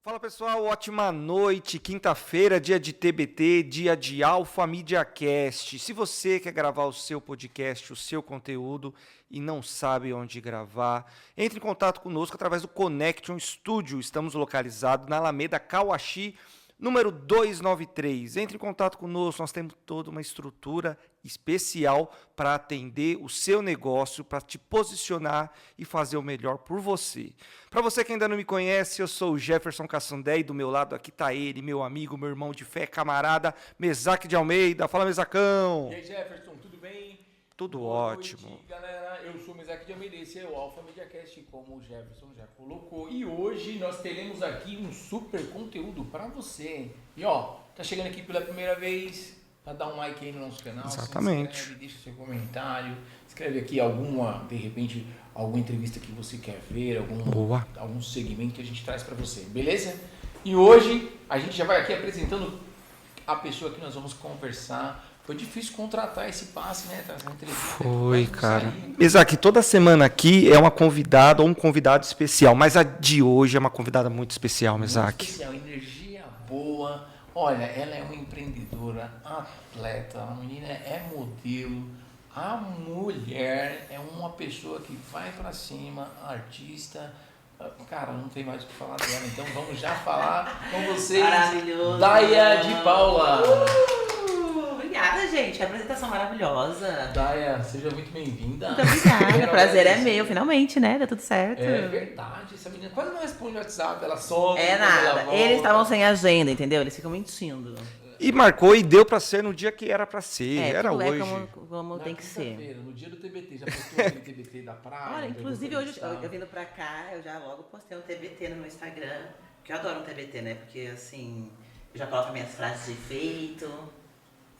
Fala pessoal, ótima noite, quinta-feira, dia de TBT, dia de Alpha Media Cast. Se você quer gravar o seu podcast, o seu conteúdo e não sabe onde gravar, entre em contato conosco através do Connection Studio. Estamos localizados na Alameda Cauaxi, número 293. Entre em contato conosco, nós temos toda uma estrutura especial para atender o seu negócio, para te posicionar e fazer o melhor por você. Para você que ainda não me conhece, eu sou o Jefferson Cassandé e do meu lado aqui está ele, meu amigo, meu irmão de fé, camarada, Mesaque de Almeida. Fala, Mesacão! E aí, Jefferson, tudo bem? Tudo Boa ótimo. Noite, galera. Eu sou o Mesaque de Almeida, esse é o Alpha Media Cast, como o Jefferson já colocou. E hoje nós teremos aqui um super conteúdo para você. E ó, tá chegando aqui pela primeira vez, para dar um like aí no nosso canal. Exatamente. Se inscreve, deixa seu comentário, escreve aqui de repente, alguma entrevista que você quer ver, algum segmento que a gente traz para você, beleza? E hoje a gente já vai aqui apresentando a pessoa que nós vamos conversar. Foi difícil contratar esse passe, né? Trazer uma entrevista. Foi, cara. Mesaque, toda semana aqui é uma convidada ou um convidado especial, mas a de hoje é uma convidada muito especial, Mesaque. Muito especial, energia boa. Olha, ela é uma empreendedora, atleta, a menina é modelo. A mulher é uma pessoa que vai pra cima, artista. Cara, não tem mais o que falar dela, então vamos já falar com vocês. Maravilhoso. Daia de Paula. Obrigada, gente. A apresentação maravilhosa. Daia, seja muito bem-vinda. Muito obrigada. O prazer é meu, finalmente, né? Deu tudo certo. É verdade, essa menina quase não responde no WhatsApp, ela some. É nada. Eles estavam sem agenda, entendeu? Eles ficam mentindo. E marcou e deu para ser no dia que era para ser, era tudo hoje. como tem que ser. No dia do TBT, já postou aquele TBT da praia? Olha, inclusive hoje, eu vindo pra cá, eu já logo postei um TBT no meu Instagram, porque eu adoro um TBT, né? Porque, assim, eu já coloco minhas frases de efeito.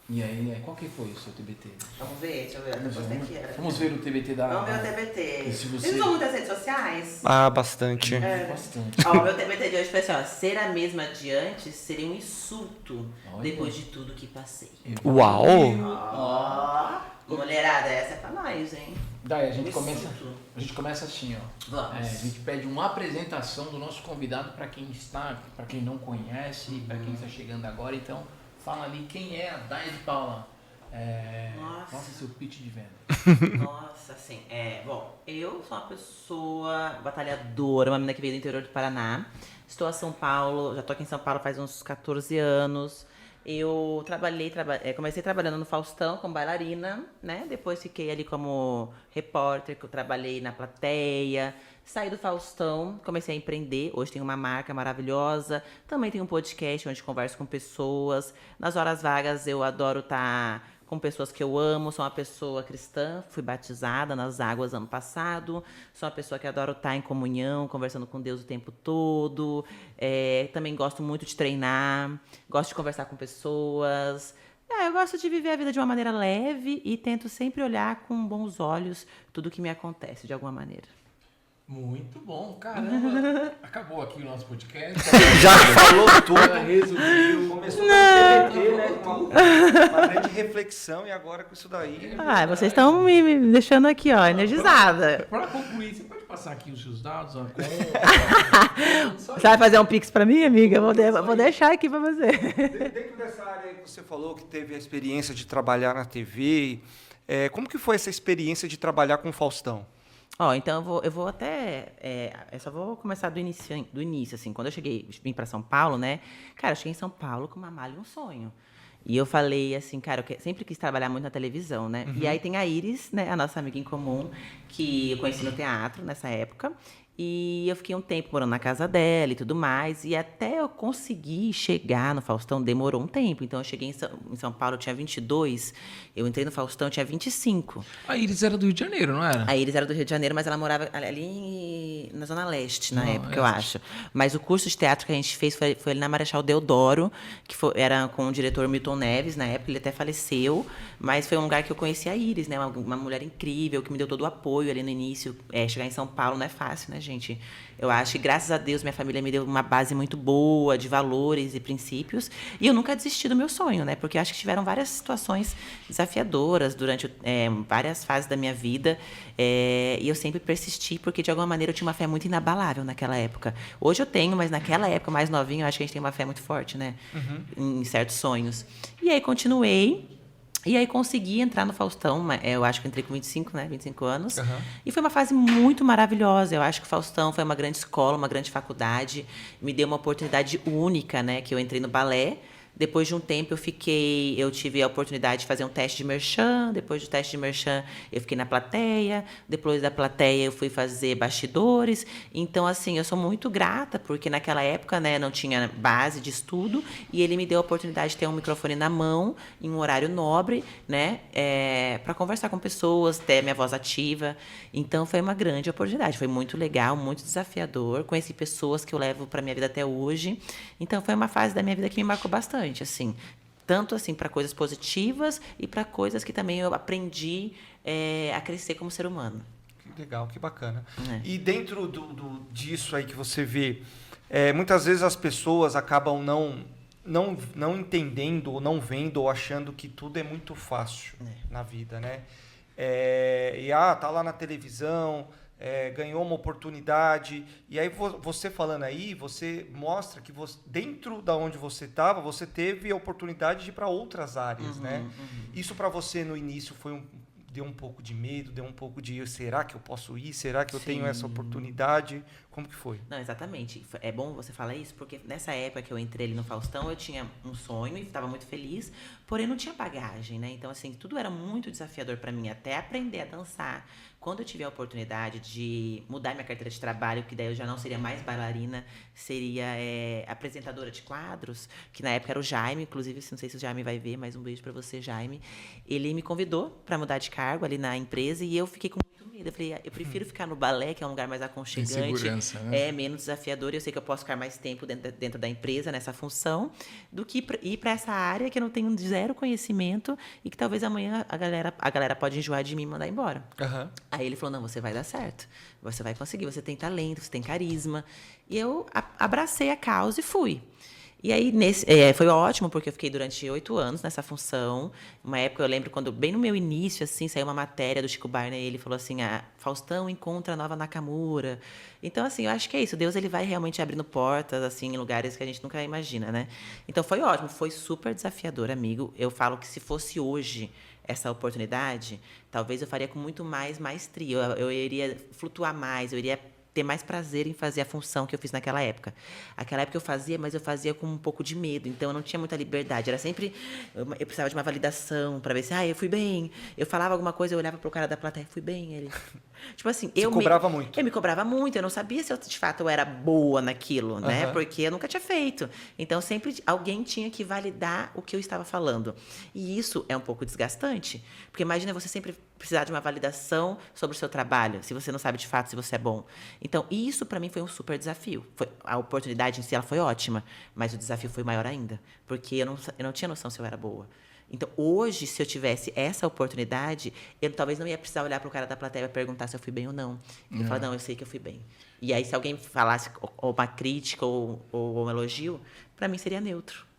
E aí, qual que foi o seu TBT? Vamos ver, deixa eu ver. Eu postei aqui. Vamos ver o TBT da... Vamos ver o TBT. E se você... Vocês usam muitas redes sociais? Ah, bastante. Bastante. Ó, o meu TBT de hoje foi assim, ó. Ser a mesma de antes seria um insulto depois de tudo que passei. Uau! Ó, mulherada, essa é pra nós, hein? Daí, a gente começa assim, ó. Vamos. A gente pede uma apresentação do nosso convidado para quem não conhece, para quem está chegando agora. Então, fala ali quem é a Daia de Paula. Nossa, seu pitch de venda. Nossa, assim, bom, eu sou uma pessoa batalhadora, uma menina que veio do interior do Paraná. Estou a São Paulo, já estou aqui em São Paulo faz uns 14 anos. Eu comecei trabalhando no Faustão como bailarina, né? Depois fiquei ali como repórter, que eu trabalhei na plateia. Saí do Faustão, comecei a empreender. Hoje tenho uma marca maravilhosa. Também tenho um podcast onde converso com pessoas. Nas horas vagas eu adoro estar com pessoas que eu amo. Sou uma pessoa cristã, fui batizada nas águas ano passado. Sou uma pessoa que adoro estar em comunhão, conversando com Deus o tempo todo. Também gosto muito de treinar, gosto de conversar com pessoas. Eu gosto de viver a vida de uma maneira leve e tento sempre olhar com bons olhos tudo que me acontece, de alguma maneira. Muito bom, caramba. Acabou aqui o nosso podcast. Já falou tudo. Resumiu. Começou com o TBT, né? Uma grande reflexão e agora com isso daí. Vocês estão me deixando aqui, ó, energizada. Para concluir, você pode passar aqui os seus dados? Você vai fazer um pix pra mim, amiga? Eu vou deixar aqui pra você. Dentro dessa área aí que você falou que teve a experiência de trabalhar na TV, como que foi essa experiência de trabalhar com o Faustão? Então eu vou até. Eu só vou começar do início, assim. Quando eu vim para São Paulo, né? Cara, eu cheguei em São Paulo com uma malha e um sonho. E eu falei assim, cara, eu sempre quis trabalhar muito na televisão, né? Uhum. E aí tem a Iris, né? A nossa amiga em comum, que eu conheci no teatro nessa época. E eu fiquei um tempo morando na casa dela e tudo mais. E até eu conseguir chegar no Faustão, demorou um tempo. Então, eu cheguei em São Paulo, eu tinha 22. Eu entrei no Faustão, eu tinha 25. A Iris era do Rio de Janeiro, não era? A Iris era do Rio de Janeiro, mas ela morava ali na Zona Leste, na época, eu acho. Mas o curso de teatro que a gente fez foi ali na Marechal Deodoro, que era com o diretor Milton Neves, na época. Ele até faleceu. Mas foi um lugar que eu conheci a Iris, né? Uma mulher incrível, que me deu todo o apoio ali no início. Chegar em São Paulo não é fácil, né, gente? gente. Eu acho que, graças a Deus, minha família me deu uma base muito boa de valores e princípios. E eu nunca desisti do meu sonho, né? Porque eu acho que tiveram várias situações desafiadoras durante várias fases da minha vida. E eu sempre persisti, porque, de alguma maneira, eu tinha uma fé muito inabalável naquela época. Hoje eu tenho, mas naquela época, mais novinha, eu acho que a gente tem uma fé muito forte, né? Em certos sonhos. E aí, continuei. E aí consegui entrar no Faustão, eu acho que entrei com 25, né? 25 anos. E foi uma fase muito maravilhosa. Eu acho que o Faustão foi uma grande escola, uma grande faculdade. Me deu uma oportunidade única, né? Que eu entrei no balé. Depois de um tempo eu tive a oportunidade de fazer um teste de merchan. Depois do teste de merchan, eu fiquei na plateia. Depois da plateia, eu fui fazer bastidores. Então, assim, eu sou muito grata, porque naquela época, né, não tinha base de estudo. E ele me deu a oportunidade de ter um microfone na mão, em um horário nobre, né, para conversar com pessoas, ter minha voz ativa. Então, foi uma grande oportunidade. Foi muito legal, muito desafiador. Conheci pessoas que eu levo para minha vida até hoje. Então, foi uma fase da minha vida que me marcou bastante. Assim, tanto assim para coisas positivas e para coisas que também eu aprendi a crescer como ser humano. Que legal, que bacana. E dentro disso aí que você vê, muitas vezes as pessoas acabam não entendendo ou não vendo ou achando que tudo é muito fácil na vida, né? Tá lá na televisão, ganhou uma oportunidade, e aí você falando aí, você mostra que dentro da onde você estava, você teve a oportunidade de ir para outras áreas, né? Isso para você no início deu um pouco de medo, deu um pouco de será que eu posso ir? Será que eu tenho essa oportunidade? Como que foi? Não, exatamente. É bom você falar isso, porque nessa época que eu entrei ali no Faustão, eu tinha um sonho e estava muito feliz, porém não tinha bagagem, né? Então, assim, tudo era muito desafiador para mim, até aprender a dançar. Quando eu tive a oportunidade de mudar minha carteira de trabalho, que daí eu já não seria mais bailarina, seria apresentadora de quadros, que na época era o Jaime, inclusive, não sei se o Jaime vai ver, mas um beijo para você, Jaime. Ele me convidou para mudar de cargo ali na empresa e eu fiquei com muito medo. Eu falei, eu prefiro ficar no balé, que é um lugar mais aconchegante. Tem segurança, né? Menos desafiador, e eu sei que eu posso ficar mais tempo dentro da empresa, nessa função, do que ir para essa área que eu não tenho zero conhecimento e que talvez amanhã a galera pode enjoar de mim e mandar embora. Aí ele falou, não, você vai dar certo, você vai conseguir, você tem talento, você tem carisma. E eu abracei a causa e fui. E aí, foi ótimo, porque eu fiquei durante 8 anos nessa função. Uma época, eu lembro, quando bem no meu início, assim, saiu uma matéria do Chico Barney, e ele falou assim, Faustão encontra a nova Nakamura. Então, assim, eu acho que é isso. Deus, ele vai realmente abrindo portas, assim, em lugares que a gente nunca imagina, né? Então, foi ótimo, foi super desafiador, amigo. Eu falo que se fosse hoje essa oportunidade, talvez eu faria com muito mais maestria. Eu iria flutuar mais, eu iria ter mais prazer em fazer a função que eu fiz naquela época. Aquela época eu fazia, mas eu fazia com um pouco de medo, então eu não tinha muita liberdade. Era sempre... Eu precisava de uma validação para ver se eu fui bem. Eu falava alguma coisa, eu olhava pro cara da plateia, fui bem, ele... Tipo assim, eu cobrava muito. Eu me cobrava muito, eu não sabia se de fato eu era boa naquilo, né? Porque eu nunca tinha feito. Então, sempre alguém tinha que validar o que eu estava falando. E isso é um pouco desgastante, porque imagina você sempre precisar de uma validação sobre o seu trabalho, se você não sabe de fato se você é bom. Então, isso para mim foi um super desafio. A oportunidade em si ela foi ótima, mas o desafio foi maior ainda, porque eu não tinha noção se eu era boa. Então, hoje, se eu tivesse essa oportunidade, eu talvez não ia precisar olhar para o cara da plateia e perguntar se eu fui bem ou não. Eu falar, não, eu sei que eu fui bem. E aí, se alguém falasse ou uma crítica ou um elogio, para mim seria neutro.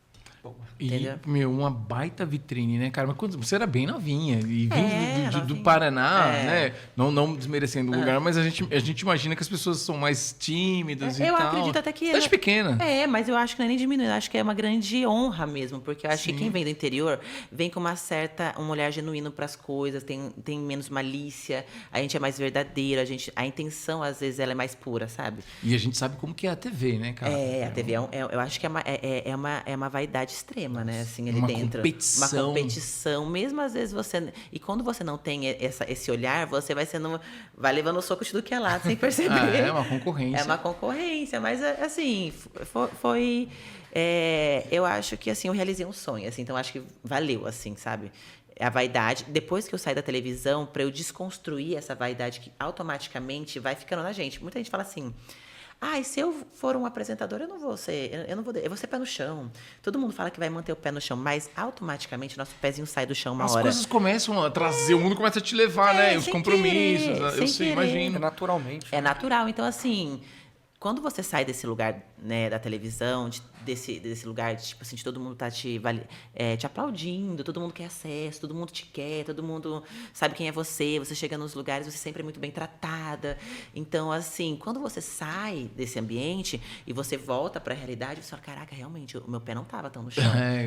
Entendeu? E, uma baita vitrine, né, cara? Mas quando você era bem novinha e vindo do Paraná, né? Não desmerecendo o lugar, mas a gente imagina que as pessoas são mais tímidas e tal. Eu acredito até que... Cidade pequena. Mas eu acho que não é nem diminuir, eu acho que é uma grande honra mesmo, porque eu acho que quem vem do interior vem com um olhar genuíno para as coisas, tem menos malícia, a gente é mais verdadeiro, a intenção, às vezes, ela é mais pura, sabe? E a gente sabe como que é a TV, né, cara? A TV eu acho que é uma vaidade extrema, né? Assim, ali uma dentro. Competição. Uma competição. Mesmo às vezes você... E quando você não tem esse olhar, você vai levando o soco de tudo que é lado, sem perceber. É uma concorrência. É uma concorrência, mas assim, foi... eu acho que assim, eu realizei um sonho, assim, então acho que valeu, assim, sabe? A vaidade, depois que eu saí da televisão, para eu desconstruir essa vaidade que automaticamente vai ficando na gente. Muita gente fala assim... E se eu for um apresentador, eu não vou ser, eu vou ser pé no chão. Todo mundo fala que vai manter o pé no chão, mas automaticamente nosso pezinho sai do chão uma hora. As coisas começam a trazer, o mundo começa a te levar, né? Os compromissos, eu sei, imagino. É naturalmente. É natural. Então, assim, quando você sai desse lugar, né, da televisão, desse lugar de, tipo assim, de todo mundo tá te aplaudindo, todo mundo quer acesso, todo mundo te quer, todo mundo sabe quem é você chega nos lugares, você sempre é muito bem tratada. Então, assim, quando você sai desse ambiente e você volta pra realidade, você fala, caraca, realmente, o meu pé não tava tão no chão.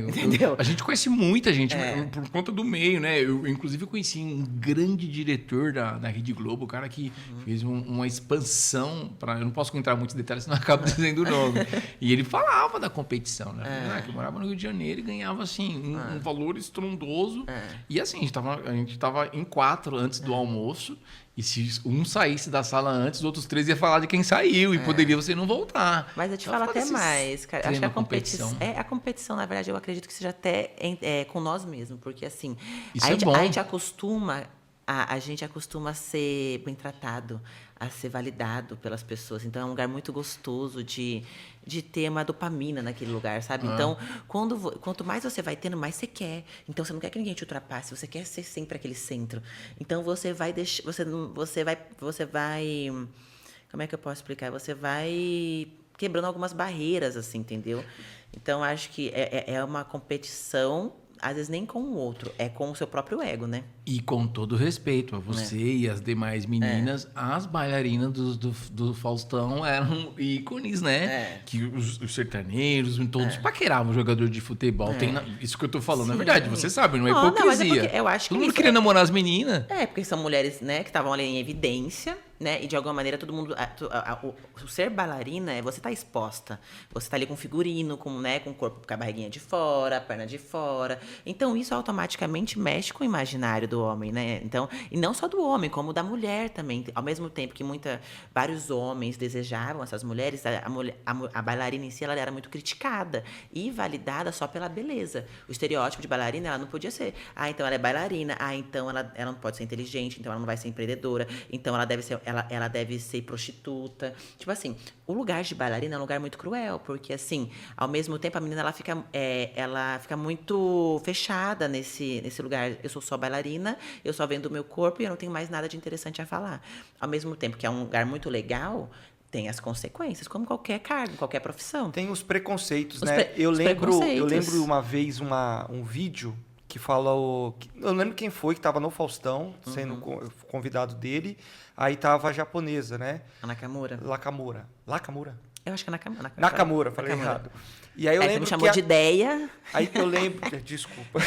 Entendeu? A gente conhece muita gente por conta do meio, né? Eu, inclusive, conheci um grande diretor da Rede Globo, o cara que fez uma expansão eu não posso entrar em muitos detalhes, senão eu acabo dizendo o nome. E ele falava da competição, né? Que eu morava no Rio de Janeiro e ganhava, assim, um valor estrondoso. E, assim, a gente tava em 4 antes do almoço. E se um saísse da sala antes, os outros 3 iam falar de quem saiu. E poderia você não voltar. Mas eu te falo até mais, cara. Acho que a competição, na verdade, eu acredito que seja até com nós mesmos. Porque, assim, a gente acostuma a ser bem tratado, a ser validado pelas pessoas. Então, é um lugar muito gostoso de ter uma dopamina naquele lugar, sabe? Então, quanto mais você vai tendo, mais você quer. Então, você não quer que ninguém te ultrapasse, você quer ser sempre aquele centro. Então, você vai... Como é que eu posso explicar? Você vai quebrando algumas barreiras, assim, entendeu? Então, acho que é uma competição, às vezes nem com o outro, é com o seu próprio ego, né? E com todo respeito a você e as demais meninas, as bailarinas do Faustão eram ícones, né? Que os sertaneiros, todos paqueravam jogador de futebol. Isso que eu tô falando, é verdade, você sabe, não é hipocrisia. Não, eu acho que todo mundo queria namorar as meninas. Porque são mulheres, né, que estavam ali em evidência, né? E de alguma maneira todo mundo... O ser bailarina é você tá exposta. Você tá ali com figurino, com o corpo, com a barriguinha de fora, a perna de fora. Então isso automaticamente mexe com o imaginário do homem, né? Então, e não só do homem, como da mulher também. Ao mesmo tempo que vários homens desejavam essas mulheres, a bailarina em si ela era muito criticada e validada só pela beleza. O estereótipo de bailarina, ela não podia ser. Então ela é bailarina. Então ela não pode ser inteligente. Então ela não vai ser empreendedora. Então ela deve ser prostituta. Tipo assim, o lugar de bailarina é um lugar muito cruel, porque assim, ao mesmo tempo a menina ela fica muito fechada nesse lugar. Eu sou só bailarina, eu só vendo o meu corpo e eu não tenho mais nada de interessante a falar. Ao mesmo tempo que é um lugar muito legal, tem as consequências, como qualquer cargo, qualquer profissão. Tem os preconceitos, né? Eu lembro uma vez um vídeo que falou... Eu lembro quem foi que estava no Faustão, sendo convidado dele. Aí tava a japonesa, né? A Nakamura. Nakamura? Eu acho que é Nakamura. Falei Nakamura. Errado. E aí eu lembro você me chamou de Deia. Aí eu lembro... Desculpa.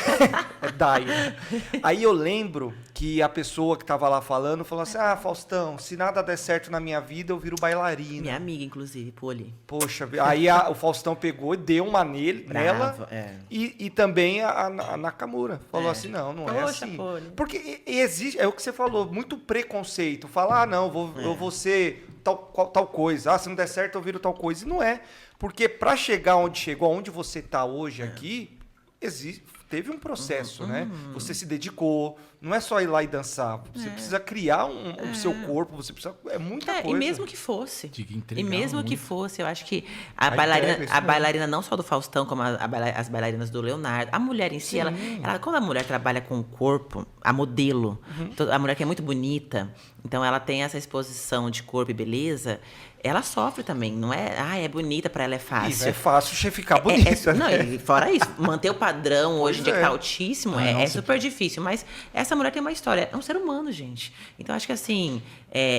É Daia. Aí eu lembro que a pessoa que tava lá falando falou assim, Faustão, se nada der certo na minha vida, eu viro bailarina. Minha amiga, inclusive, Poli. Poxa, aí o Faustão pegou e deu uma nela. E também a Nakamura. Falou assim, não é assim. Poli. Porque existe, é o que você falou, muito preconceito. Falar, eu vou ser tal coisa. Se não der certo, eu viro tal coisa. E não é. Porque para chegar onde chegou, onde você está hoje aqui, teve um processo, né? Você se dedicou, não é só ir lá e dançar. Você precisa criar o seu corpo, você precisa... É muita coisa. E mesmo que fosse. Que fosse, eu acho que a bailarina não só do Faustão, como as bailarinas do Leonardo, a mulher em si, ela, quando a mulher trabalha com o corpo, a modelo, a mulher que é muito bonita, então ela tem essa exposição de corpo e beleza, ela sofre também, não é? É bonita, pra ela é fácil. É fácil ficar bonita. Não, e fora isso, manter o padrão hoje em dia que tá altíssimo é super difícil, mas essa mulher tem uma história, é um ser humano, gente. Então acho que assim,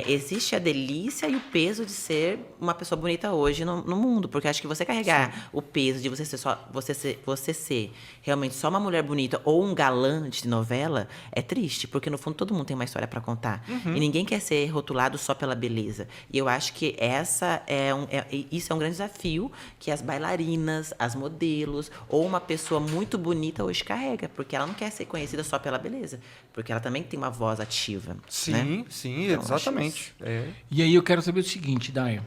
existe a delícia e o peso de ser uma pessoa bonita hoje no mundo, porque acho que você carregar o peso de você ser realmente só uma mulher bonita ou um galã de novela é triste, porque no fundo todo mundo tem uma história pra contar. E ninguém quer ser rotulado só pela beleza. E eu acho que isso é um grande desafio que as bailarinas, as modelos ou uma pessoa muito bonita hoje carrega, porque ela não quer ser conhecida só pela beleza, porque ela também tem uma voz ativa. Sim, né? Sim, então, exatamente. E aí eu quero saber o seguinte, Daia.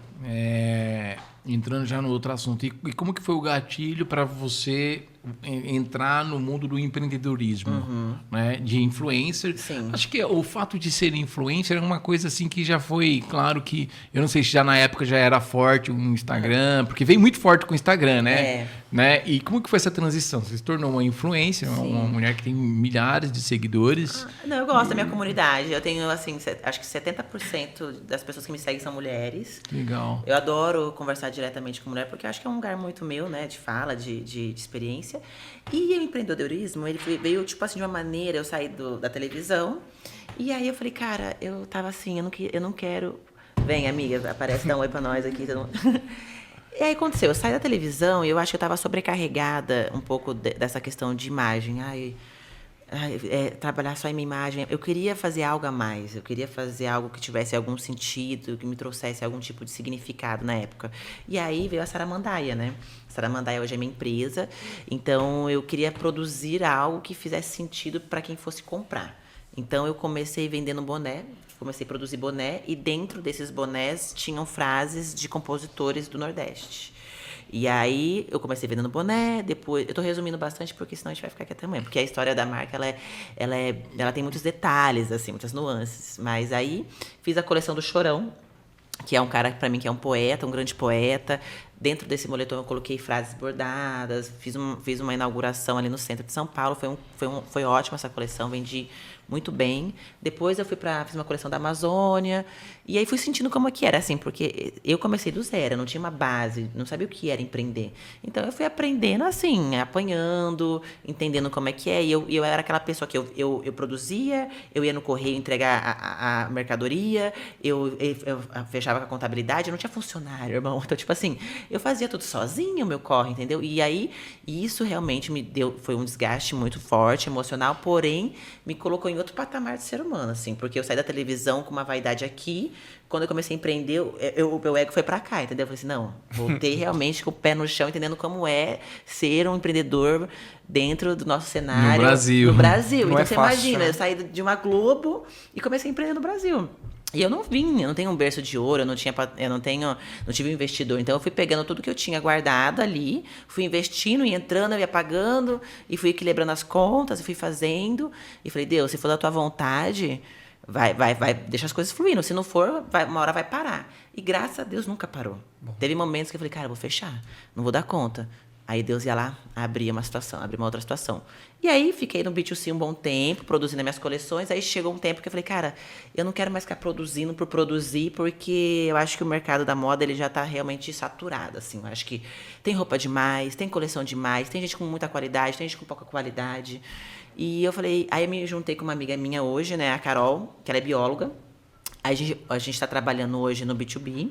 entrando já no outro assunto, e como que foi o gatilho para você entrar no mundo do empreendedorismo, né? De influencer? Sim. Acho que o fato de ser influencer é uma coisa assim que já foi, claro que, eu não sei se já na época já era forte o Instagram, porque veio muito forte com o Instagram, né? Né? E como que foi essa transição? Você se tornou uma influencer, uma mulher que tem milhares de seguidores. Não, eu gosto da minha comunidade. Eu tenho, assim, acho que 70% das pessoas que me seguem são mulheres. Legal. Eu adoro conversar diretamente com mulher, porque eu acho que é um lugar muito meu, né? De fala, de experiência. E o empreendedorismo, ele veio, tipo assim, de uma maneira... Eu saí da televisão, e aí eu falei, cara, eu tava assim, eu não quero... Vem, amiga, aparece, dá um oi pra nós aqui. E aí aconteceu, eu saí da televisão e eu acho que eu estava sobrecarregada um pouco dessa questão de imagem. Trabalhar só em minha imagem. Eu queria fazer algo a mais, eu queria fazer algo que tivesse algum sentido, que me trouxesse algum tipo de significado na época. E aí veio a Saramandaia, né? Saramandaia hoje é minha empresa, então eu queria produzir algo que fizesse sentido para quem fosse comprar. Então eu comecei vendendo boné, comecei a produzir boné, e dentro desses bonés tinham frases de compositores do Nordeste. E aí eu comecei vendendo boné, depois... Eu tô resumindo bastante porque senão a gente vai ficar aqui até amanhã. Porque a história da marca, ela tem muitos detalhes, assim, muitas nuances. Mas aí fiz a coleção do Chorão, que é um cara, para mim, que é um poeta, um grande poeta. Dentro desse moletom eu coloquei frases bordadas, fiz uma inauguração ali no centro de São Paulo. Foi ótima essa coleção, vendi muito bem. Depois eu fiz uma coleção da Amazônia, e aí fui sentindo como é que era, assim, porque eu comecei do zero, eu não tinha uma base, não sabia o que era empreender. Então eu fui aprendendo assim, apanhando, entendendo como é que é, e eu era aquela pessoa que eu produzia, eu ia no correio entregar a mercadoria, eu fechava com a contabilidade, eu não tinha funcionário, irmão. Então, tipo assim, eu fazia tudo sozinho, o meu corre, entendeu? E aí, isso realmente foi um desgaste muito forte, emocional, porém, me colocou em outro patamar de ser humano, assim, porque eu saí da televisão com uma vaidade aqui, quando eu comecei a empreender, o meu ego foi pra cá, entendeu? Eu falei assim, não, voltei realmente com o pé no chão, entendendo como é ser um empreendedor dentro do nosso cenário. No Brasil. No Brasil. Não então, é você fácil, imagina, né? eu saí de uma Globo e comecei a empreender no Brasil. E eu não tenho um berço de ouro, eu não tive um investidor. Então eu fui pegando tudo que eu tinha guardado ali, fui investindo e entrando, eu ia pagando, e fui equilibrando as contas, e fui fazendo. E falei, Deus, se for da tua vontade, vai, deixa as coisas fluindo. Se não for, uma hora vai parar. E graças a Deus nunca parou. Bom. Teve momentos que eu falei, cara, eu vou fechar, não vou dar conta. Aí Deus ia lá, abria uma outra situação. E aí fiquei no B2C um bom tempo, produzindo as minhas coleções. Aí chegou um tempo que eu falei, cara, eu não quero mais ficar produzindo por produzir, porque eu acho que o mercado da moda ele já está realmente saturado, assim. Eu acho que tem roupa demais, tem coleção demais, tem gente com muita qualidade, tem gente com pouca qualidade. E eu falei, aí eu me juntei com uma amiga minha hoje, né, a Carol, que ela é bióloga. A gente está trabalhando hoje no B2B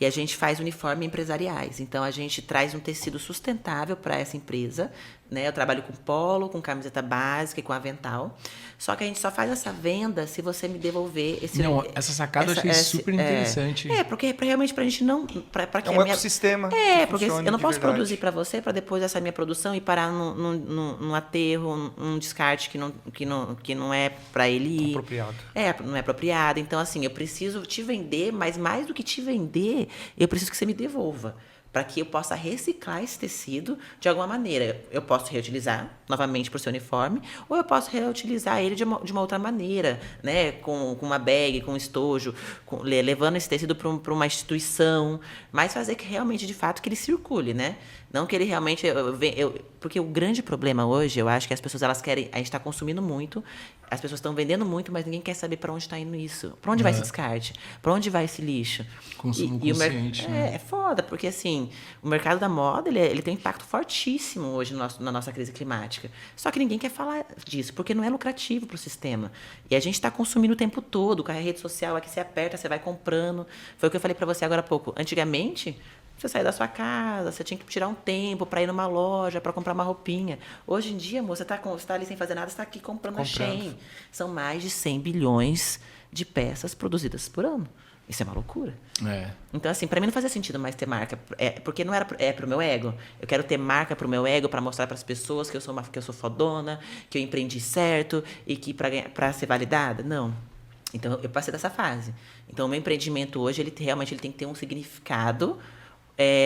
e a gente faz uniformes empresariais. Então, a gente traz um tecido sustentável para essa empresa, né? Eu trabalho com polo, com camiseta básica e com avental. Só que a gente só faz essa venda se você me devolver esse... Não, essa sacada eu achei super interessante. Porque realmente pra gente não... É um ecossistema. Porque eu não posso produzir para você para depois essa minha produção e parar num aterro, num descarte que não é para ele ir. Apropriado. Não é apropriado. Então, assim, eu preciso te vender, mas mais do que te vender, eu preciso que você me devolva, para que eu possa reciclar esse tecido de alguma maneira. Eu posso reutilizar novamente para o seu uniforme, ou eu posso reutilizar ele de uma outra maneira, né? Com uma bag, com um estojo, levando esse tecido para uma instituição, mas fazer que realmente, de fato, que ele circule, né? Não que ele realmente... porque o grande problema hoje, eu acho que as pessoas elas querem... A gente está consumindo muito, as pessoas estão vendendo muito, mas ninguém quer saber para onde está indo isso. Para onde vai esse descarte? Para onde vai esse lixo? Consumo consciente, né? É foda, porque assim, o mercado da moda, ele tem um impacto fortíssimo hoje na nossa crise climática. Só que ninguém quer falar disso, porque não é lucrativo para o sistema. E a gente está consumindo o tempo todo, com a rede social aqui, você aperta, você vai comprando. Foi o que eu falei para você agora há pouco. Antigamente... Você saía da sua casa, você tinha que tirar um tempo para ir numa loja, para comprar uma roupinha. Hoje em dia, moça, você tá ali sem fazer nada, você está aqui comprando a Shein. São mais de 100 bilhões de peças produzidas por ano. Isso é uma loucura. Então, assim, para mim não fazia sentido mais ter marca. Porque não era pro meu ego. Eu quero ter marca pro meu ego, para mostrar para as pessoas que eu sou fodona, que eu empreendi certo e que para ser validada. Não. Então, eu passei dessa fase. Então, o meu empreendimento hoje, ele realmente tem que ter um significado...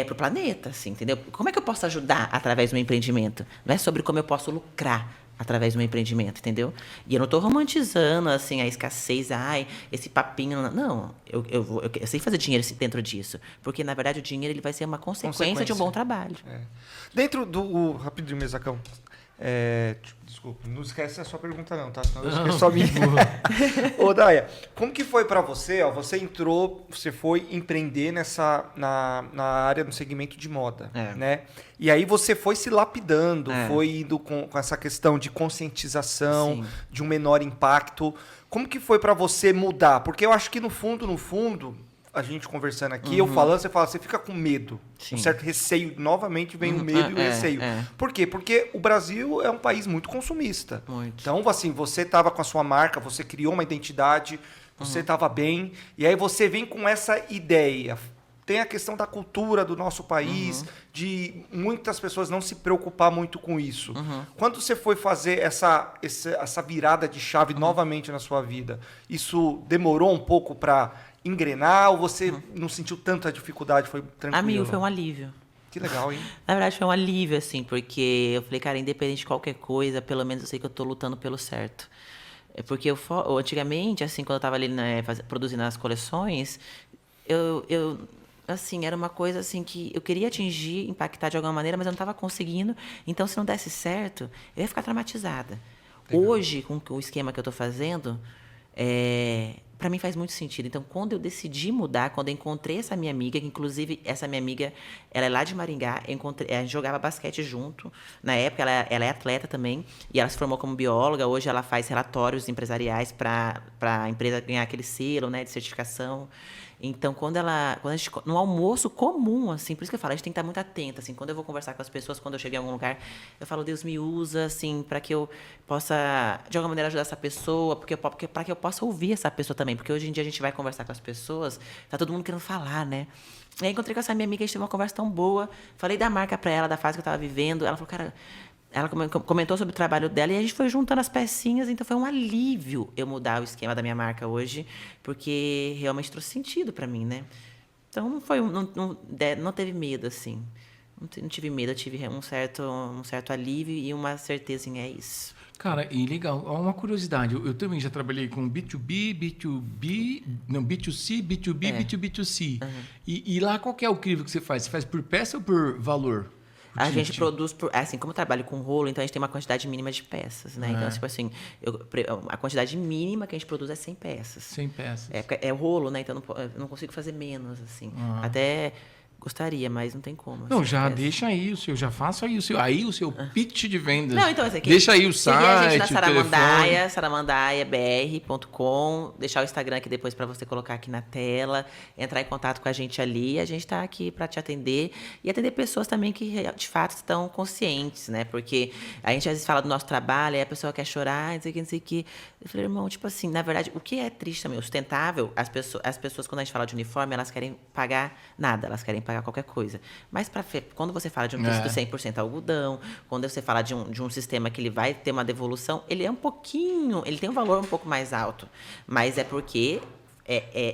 para o planeta, assim, entendeu? Como é que eu posso ajudar através do meu empreendimento? Não é sobre como eu posso lucrar através do meu empreendimento, entendeu? E eu não estou romantizando, assim, a escassez, esse papinho. Não, eu sei fazer dinheiro dentro disso. Porque, na verdade, o dinheiro ele vai ser uma consequência de um bom trabalho. Dentro do... Rapidinho, Mesacão. Desculpa, não esquece a sua pergunta não, tá? Senão eu esqueço a minha. Ô, Daia, como que foi pra você? Você entrou, você foi empreender na área, no segmento de moda, né? E aí você foi se lapidando, foi indo com essa questão de conscientização, de um menor impacto. Como que foi pra você mudar? Porque eu acho que no fundo, a gente conversando aqui, eu falando, você fica com medo. Um certo receio. Novamente vem o medo e o receio. Por quê? Porque o Brasil é um país muito consumista. Muito. Então, assim, você estava com a sua marca, você criou uma identidade, você estava bem, e aí você vem com essa ideia. Tem a questão da cultura do nosso país, de muitas pessoas não se preocupar muito com isso. Quando você foi fazer essa virada de chave novamente na sua vida, isso demorou um pouco para engrenar ou você não sentiu tanta dificuldade, foi tranquilo? Amigo, foi um alívio. Que legal, hein? Na verdade, foi um alívio, assim, porque eu falei, cara, independente de qualquer coisa, pelo menos eu sei que eu tô lutando pelo certo. Porque antigamente, assim, quando eu tava ali, né, produzindo as coleções, assim, era uma coisa assim que eu queria atingir, impactar de alguma maneira, mas eu não estava conseguindo. Então, se não desse certo, eu ia ficar traumatizada. Legal. Hoje, com o esquema que eu estou fazendo, para mim faz muito sentido. Então, quando eu decidi mudar, quando eu encontrei essa minha amiga, que inclusive essa minha amiga, ela é lá de Maringá, a gente jogava basquete junto. Na época, ela é atleta também, e ela se formou como bióloga. Hoje, ela faz relatórios empresariais para a empresa ganhar aquele selo, né, de certificação. Então, quando a gente, no almoço comum, assim, por isso que eu falo, a gente tem que estar muito atenta, assim, quando eu vou conversar com as pessoas, quando eu chego em algum lugar, eu falo, Deus me usa, assim, para que eu possa, de alguma maneira, ajudar essa pessoa, para que eu possa ouvir essa pessoa também, porque hoje em dia a gente vai conversar com as pessoas, tá todo mundo querendo falar, né? E aí encontrei com essa minha amiga, a gente teve uma conversa tão boa, falei da marca para ela, da fase que eu estava vivendo, ela falou, cara... Ela comentou sobre o trabalho dela e a gente foi juntando as pecinhas, então foi um alívio eu mudar o esquema da minha marca hoje, porque realmente trouxe sentido para mim, né? Então não teve medo, assim. Não tive medo, eu tive um certo alívio e uma certeza em isso. Cara, e legal, uma curiosidade, eu também já trabalhei com B2B, B2C, B2B, B2B2C. E lá qual que é o crivo que você faz? Você faz por peça ou por valor? A gente produz, assim, como eu trabalho com rolo, então a gente tem uma quantidade mínima de peças, né? Então, tipo assim, a quantidade mínima que a gente produz é 100 peças. 100 peças. É rolo, né? Então eu não consigo fazer menos, assim. Até gostaria, mas não tem como. Não, já deixa aí o seu, já faça aí o seu pitch de vendas. Não, então esse aqui. Deixa aí o site, a gente na Saramandaia, saramandaiabr.com, deixar o Instagram aqui depois para você colocar aqui na tela, entrar em contato com a gente ali, a gente está aqui para te atender e atender pessoas também que de fato estão conscientes, né? Porque a gente às vezes fala do nosso trabalho, aí a pessoa quer chorar, não sei o que. Eu falei, irmão, tipo assim, na verdade, o que é triste também, o sustentável, as pessoas quando a gente fala de uniforme, elas querem pagar nada, elas querem pagar qualquer coisa. Mas quando você fala de um tecido 100% algodão, quando você fala de um sistema que ele vai ter uma devolução, ele tem um valor um pouco mais alto. Mas é porque,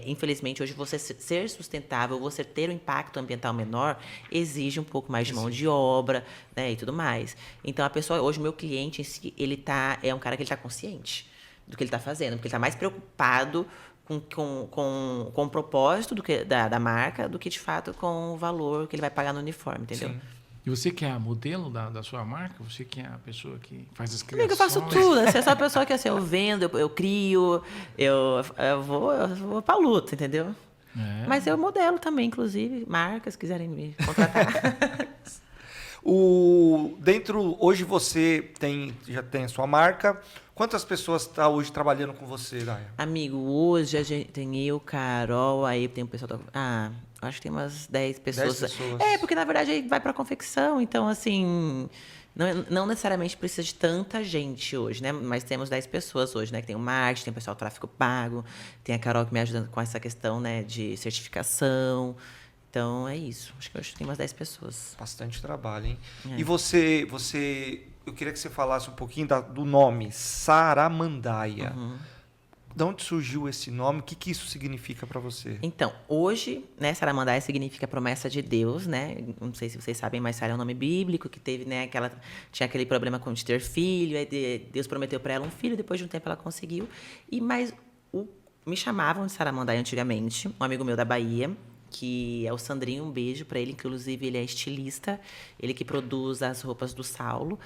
infelizmente, hoje você ser sustentável, você ter um impacto ambiental menor, exige um pouco mais de mão de obra, né, e tudo mais. Então, a pessoa, hoje, o meu cliente em si, é um cara que ele está consciente do que ele está fazendo, porque ele está mais preocupado com o propósito da marca do que, de fato, com o valor que ele vai pagar no uniforme, entendeu? Sim. E você que é a modelo da sua marca? Você que é a pessoa que faz as criações? Amigo, eu faço tudo. Você é só a pessoa que, assim, eu vendo, eu crio, eu vou pra luta, entendeu? Mas eu modelo também, inclusive, marcas quiserem me contratar. Hoje você já tem a sua marca. Quantas pessoas estão hoje trabalhando com você, Daia? Amigo, hoje a gente tem eu, Carol, aí tem o pessoal... acho que tem umas 10 pessoas. 10 pessoas. Porque na verdade aí vai para confecção, então assim... Não necessariamente precisa de tanta gente hoje, né? Mas temos 10 pessoas hoje, né? Que tem o marketing, tem o pessoal do tráfego pago, tem a Carol que me ajuda com essa questão, né, de certificação. Então, é isso. Acho que hoje tem umas 10 pessoas. Bastante trabalho, hein? E você... Eu queria que você falasse um pouquinho do nome, Saramandaia. De onde surgiu esse nome? O que isso significa para você? Então, hoje, né, Saramandaia significa promessa de Deus, né? Não sei se vocês sabem, mas Sara é um nome bíblico, que teve, né, tinha aquele problema de ter filho, aí Deus prometeu para ela um filho, depois de um tempo ela conseguiu. Me chamavam de Saramandaia antigamente, um amigo meu da Bahia, que é o Sandrinho, um beijo para ele, inclusive ele é estilista, ele que produz as roupas do Saulo.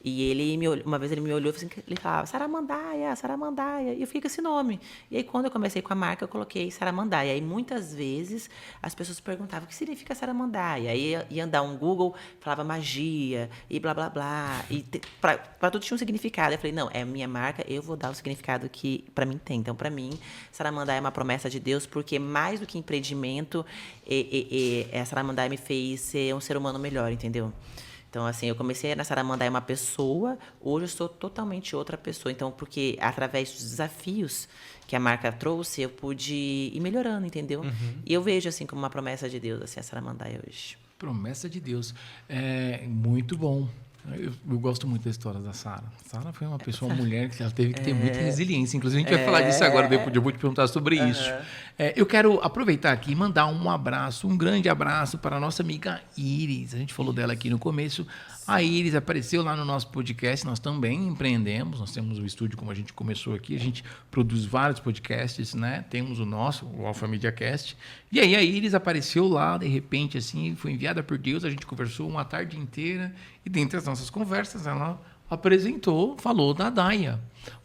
E uma vez ele me olhou e ele falava Saramandaia, Saramandaia. E eu fiquei com esse nome. E aí, quando eu comecei com a marca, eu coloquei Saramandaia. E muitas vezes as pessoas perguntavam o que significa Saramandaia. Aí ia andar um Google, falava magia e blá, blá, blá. E para tudo tinha um significado. Eu falei, não, é minha marca, eu vou dar o significado que para mim tem. Então, para mim, Saramandaia é uma promessa de Deus, porque mais do que empreendimento, a Saramandaia me fez ser um ser humano melhor, entendeu? Então, assim, eu comecei na Saramandaia uma pessoa, hoje eu sou totalmente outra pessoa. Então, porque através dos desafios que a marca trouxe, eu pude ir melhorando, entendeu? E eu vejo, assim, como uma promessa de Deus, assim, a Saramandaia hoje. Promessa de Deus. É muito bom. Eu gosto muito da história da Sara. Sara foi uma pessoa, uma mulher que ela teve que ter muita resiliência. Inclusive, a gente vai falar disso agora, depois eu vou te perguntar sobre isso. Eu quero aproveitar aqui e mandar um grande abraço para a nossa amiga Iris. A gente falou dela aqui no começo. A Iris apareceu lá no nosso podcast. Nós também empreendemos. Nós temos o estúdio, como a gente começou aqui. A gente produz vários podcasts, né? Temos o nosso, o Alpha Media Cast. E aí a Iris apareceu lá, de repente, assim, foi enviada por Deus. A gente conversou uma tarde inteira. E dentre as nossas conversas, ela falou da Daia.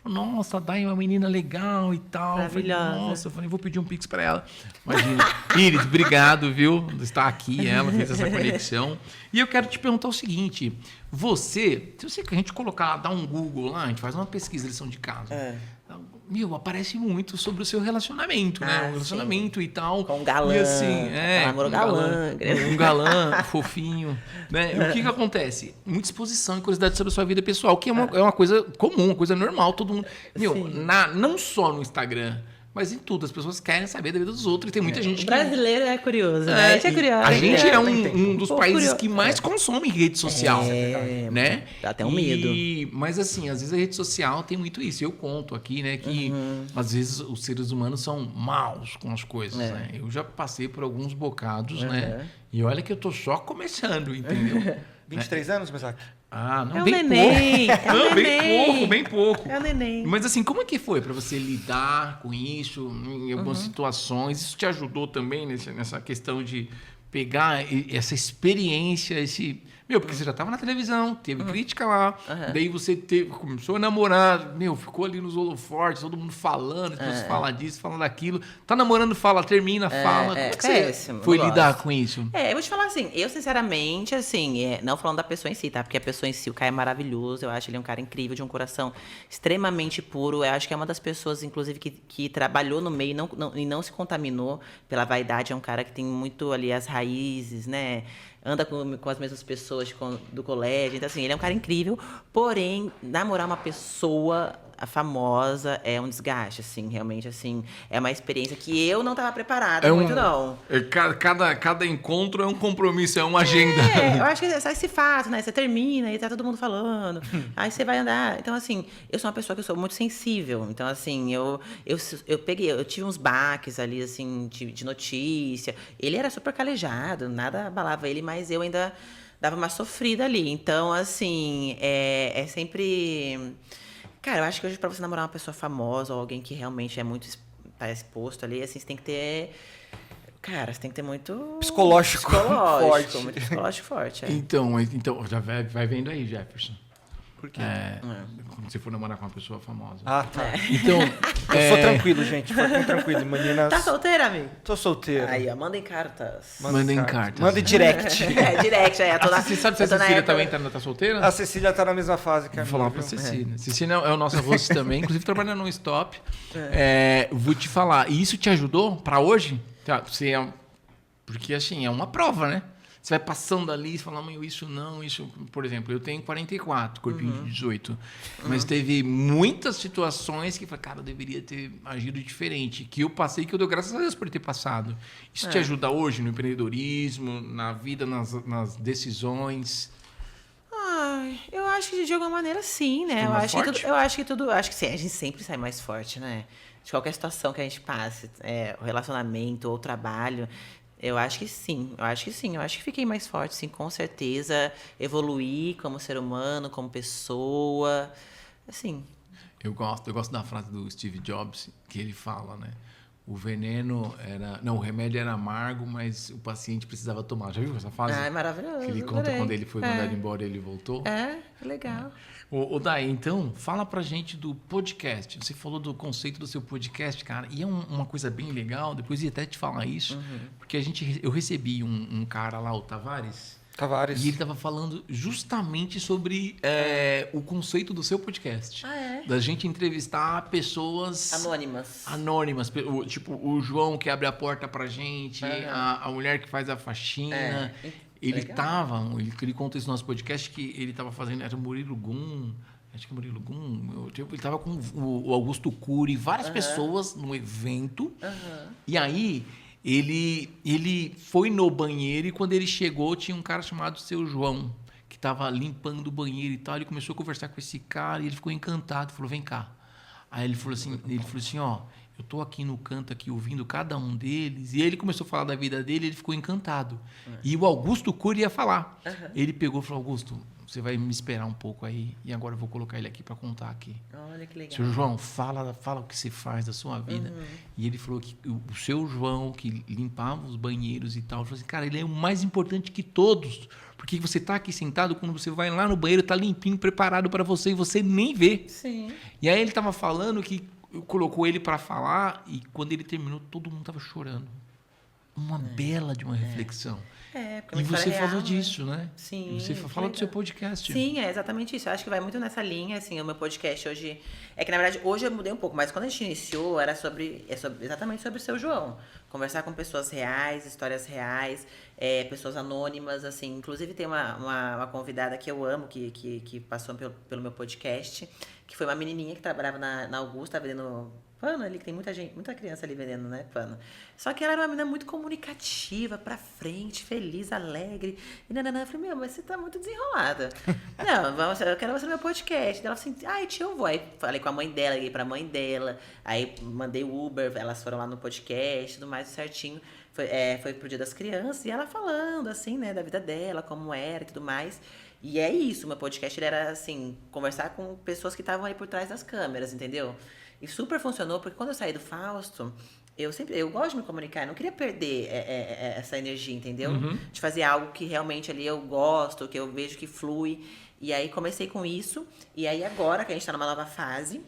Nossa, a Daia é uma menina legal e tal. Maravilhosa. Eu falei, vou pedir um pix para ela. Imagina. Iris, obrigado, viu? Está aqui, ela fez essa conexão. E eu quero te perguntar o seguinte. Se a gente dar um Google lá, a gente faz uma pesquisa, lição de casa. Aparece muito sobre o seu relacionamento, né? O relacionamento e tal. Com um galã. E assim, um galã fofinho, né? E o que acontece? Muita exposição e curiosidade sobre a sua vida pessoal, que é uma coisa comum, uma coisa normal. Todo mundo... não só no Instagram, mas em tudo. As pessoas querem saber da vida dos outros. E tem muita gente que... O brasileiro é curioso, né? A gente é curioso. A gente é um dos países que mais consome rede social, né? Dá até um medo. Mas assim, às vezes a rede social tem muito isso. Eu conto aqui, né, que às vezes os seres humanos são maus com as coisas, né? Eu já passei por alguns bocados, né? E olha que eu tô só começando, entendeu? 23 anos, Mesaque? Não, é bem neném, pouco. É um neném. Bem pouco. É o neném. Mas assim, como é que foi para você lidar com isso em algumas situações? Isso te ajudou também nessa questão de pegar essa experiência, porque você já estava na televisão, teve crítica lá, daí você começou a namorar, ficou ali nos holofortes, todo mundo falando, as pessoas falam disso, falam daquilo, tá namorando, termina, fala. Como é que você foi lidar com isso? Eu vou te falar assim, eu sinceramente, assim, não falando da pessoa em si, tá? Porque a pessoa em si, o Caio é maravilhoso, eu acho ele um cara incrível, de um coração extremamente puro, eu acho que é uma das pessoas, inclusive, que trabalhou no meio e não se contaminou pela vaidade, é um cara que tem muito ali as raízes, né? Anda com as mesmas pessoas do colégio. Então, assim, ele é um cara incrível. Porém, namorar uma pessoa famosa é um desgaste, assim, realmente, assim. É uma experiência que eu não estava preparada não. Cada encontro é um compromisso, é uma agenda. Eu acho que é esse fato, né? Você termina e tá todo mundo falando. Aí você vai andar. Então, assim, eu sou uma pessoa que eu sou muito sensível. Então, assim, eu tive uns baques ali, assim, de notícia. Ele era super calejado, nada abalava ele, mas eu ainda dava uma sofrida ali. Então, assim, é sempre... Cara, eu acho que hoje pra você namorar uma pessoa famosa ou alguém que realmente tá exposto ali, assim, você tem que ter... Cara, você tem que ter muito... Psicológico forte. Muito psicológico forte, Então, já vai vendo aí, Jefferson. Por quê? Quando você for namorar com uma pessoa famosa. Tá. Então, eu sou tranquilo, gente. Fiquem tranquilo, meninas. Tá solteira, amigo? Tô solteiro. Aí, ó, mandem cartas. Mandem cartas. Manda direct. Direct, Você sabe se a Cecília também tá solteira? A Cecília tá na mesma fase que a minha. Vou falar pra Cecília. Cecília é o nosso host também, inclusive trabalha no Stop. Vou te falar, e isso te ajudou pra hoje? Porque assim, é uma prova, né? Você vai passando ali e fala, mãe, isso não, isso... Por exemplo, eu tenho 44, corpinho de 18. Mas teve muitas situações que eu falei, cara, eu deveria ter agido diferente. Que eu passei, que eu dou graças a Deus por ter passado. Isso te ajuda hoje no empreendedorismo, na vida, nas decisões? Eu acho que de alguma maneira sim, né? Eu acho que sim, a gente sempre sai mais forte, né? de qualquer situação que a gente passe, o relacionamento ou o trabalho. Eu acho que sim, eu acho que fiquei mais forte, sim, com certeza. Evoluí como ser humano, como pessoa, assim. Eu gosto da frase do Steve Jobs, que ele fala, né? O veneno era... Não, o remédio era amargo, mas o paciente precisava tomar. Já viu essa frase? Ah, é maravilhoso. Que ele conta adorei. quando ele foi mandado embora e ele voltou. Legal. Ô, Day, então, fala pra gente do podcast. Você falou do conceito do seu podcast, cara, e é uma coisa bem legal, depois eu ia até te falar isso, porque eu recebi um cara lá, o Tavares, e ele estava falando justamente sobre o conceito do seu podcast. Da gente entrevistar pessoas... Anônimas. Tipo, o João que abre a porta pra gente, a mulher que faz a faxina. Ele conta isso no nosso podcast, que ele estava fazendo... Era o Murilo Gum... Acho que é Murilo Gum. Ele estava com o Augusto Cury, várias pessoas no evento. E aí... Ele foi no banheiro e quando ele chegou tinha um cara chamado Seu João, que estava limpando o banheiro e tal. Ele começou a conversar com esse cara e ele ficou encantado. Falou, vem cá. Aí ele falou assim, ó, eu tô aqui no canto aqui ouvindo cada um deles. E aí ele começou a falar da vida dele e ele ficou encantado. E o Augusto Cury ia falar. Ele pegou e falou, Augusto, você vai me esperar um pouco aí e agora eu vou colocar ele aqui para contar aqui. Olha que legal. Seu João, fala o que você faz da sua vida. E ele falou que o seu João, que limpava os banheiros e tal, falou assim, cara, ele é o mais importante que todos, porque você tá aqui sentado, quando você vai lá no banheiro, tá limpinho, preparado para você e você nem vê. Sim. E aí ele tava falando que colocou ele para falar e quando ele terminou, todo mundo tava chorando. Uma bela de uma reflexão. Porque e você real, falou disso, né? Sim. Você fala do seu podcast. Sim, é exatamente isso. Eu acho que vai muito nessa linha, assim, o meu podcast hoje... É que, na verdade, hoje eu mudei um pouco, mas quando a gente iniciou, era exatamente sobre o Seu João. Conversar com pessoas reais, histórias reais, pessoas anônimas, assim. Inclusive, tem uma convidada que eu amo, que passou pelo meu podcast, que foi uma menininha que trabalhava na Augusta, vendendo... pano ali, que tem muita criança ali vendendo, né, pano. Só que ela era uma menina muito comunicativa, pra frente, feliz, alegre. E nananã, eu falei, mas você tá muito desenrolada. Não, eu quero você no meu podcast. Ela falou assim, tia, eu vou. Aí falei com a mãe dela, liguei pra mãe dela. Aí mandei o Uber, elas foram lá no podcast, tudo mais certinho. Foi pro Dia das Crianças. E ela falando, assim, né, da vida dela, como era e tudo mais. E é isso, meu podcast ele era, assim, conversar com pessoas que estavam aí por trás das câmeras, entendeu? E super funcionou, porque quando eu saí do Fausto, eu gosto de me comunicar, eu não queria perder essa energia, entendeu? De fazer algo que realmente ali eu gosto, que eu vejo que flui. E aí comecei com isso, e aí agora que a gente tá numa nova fase,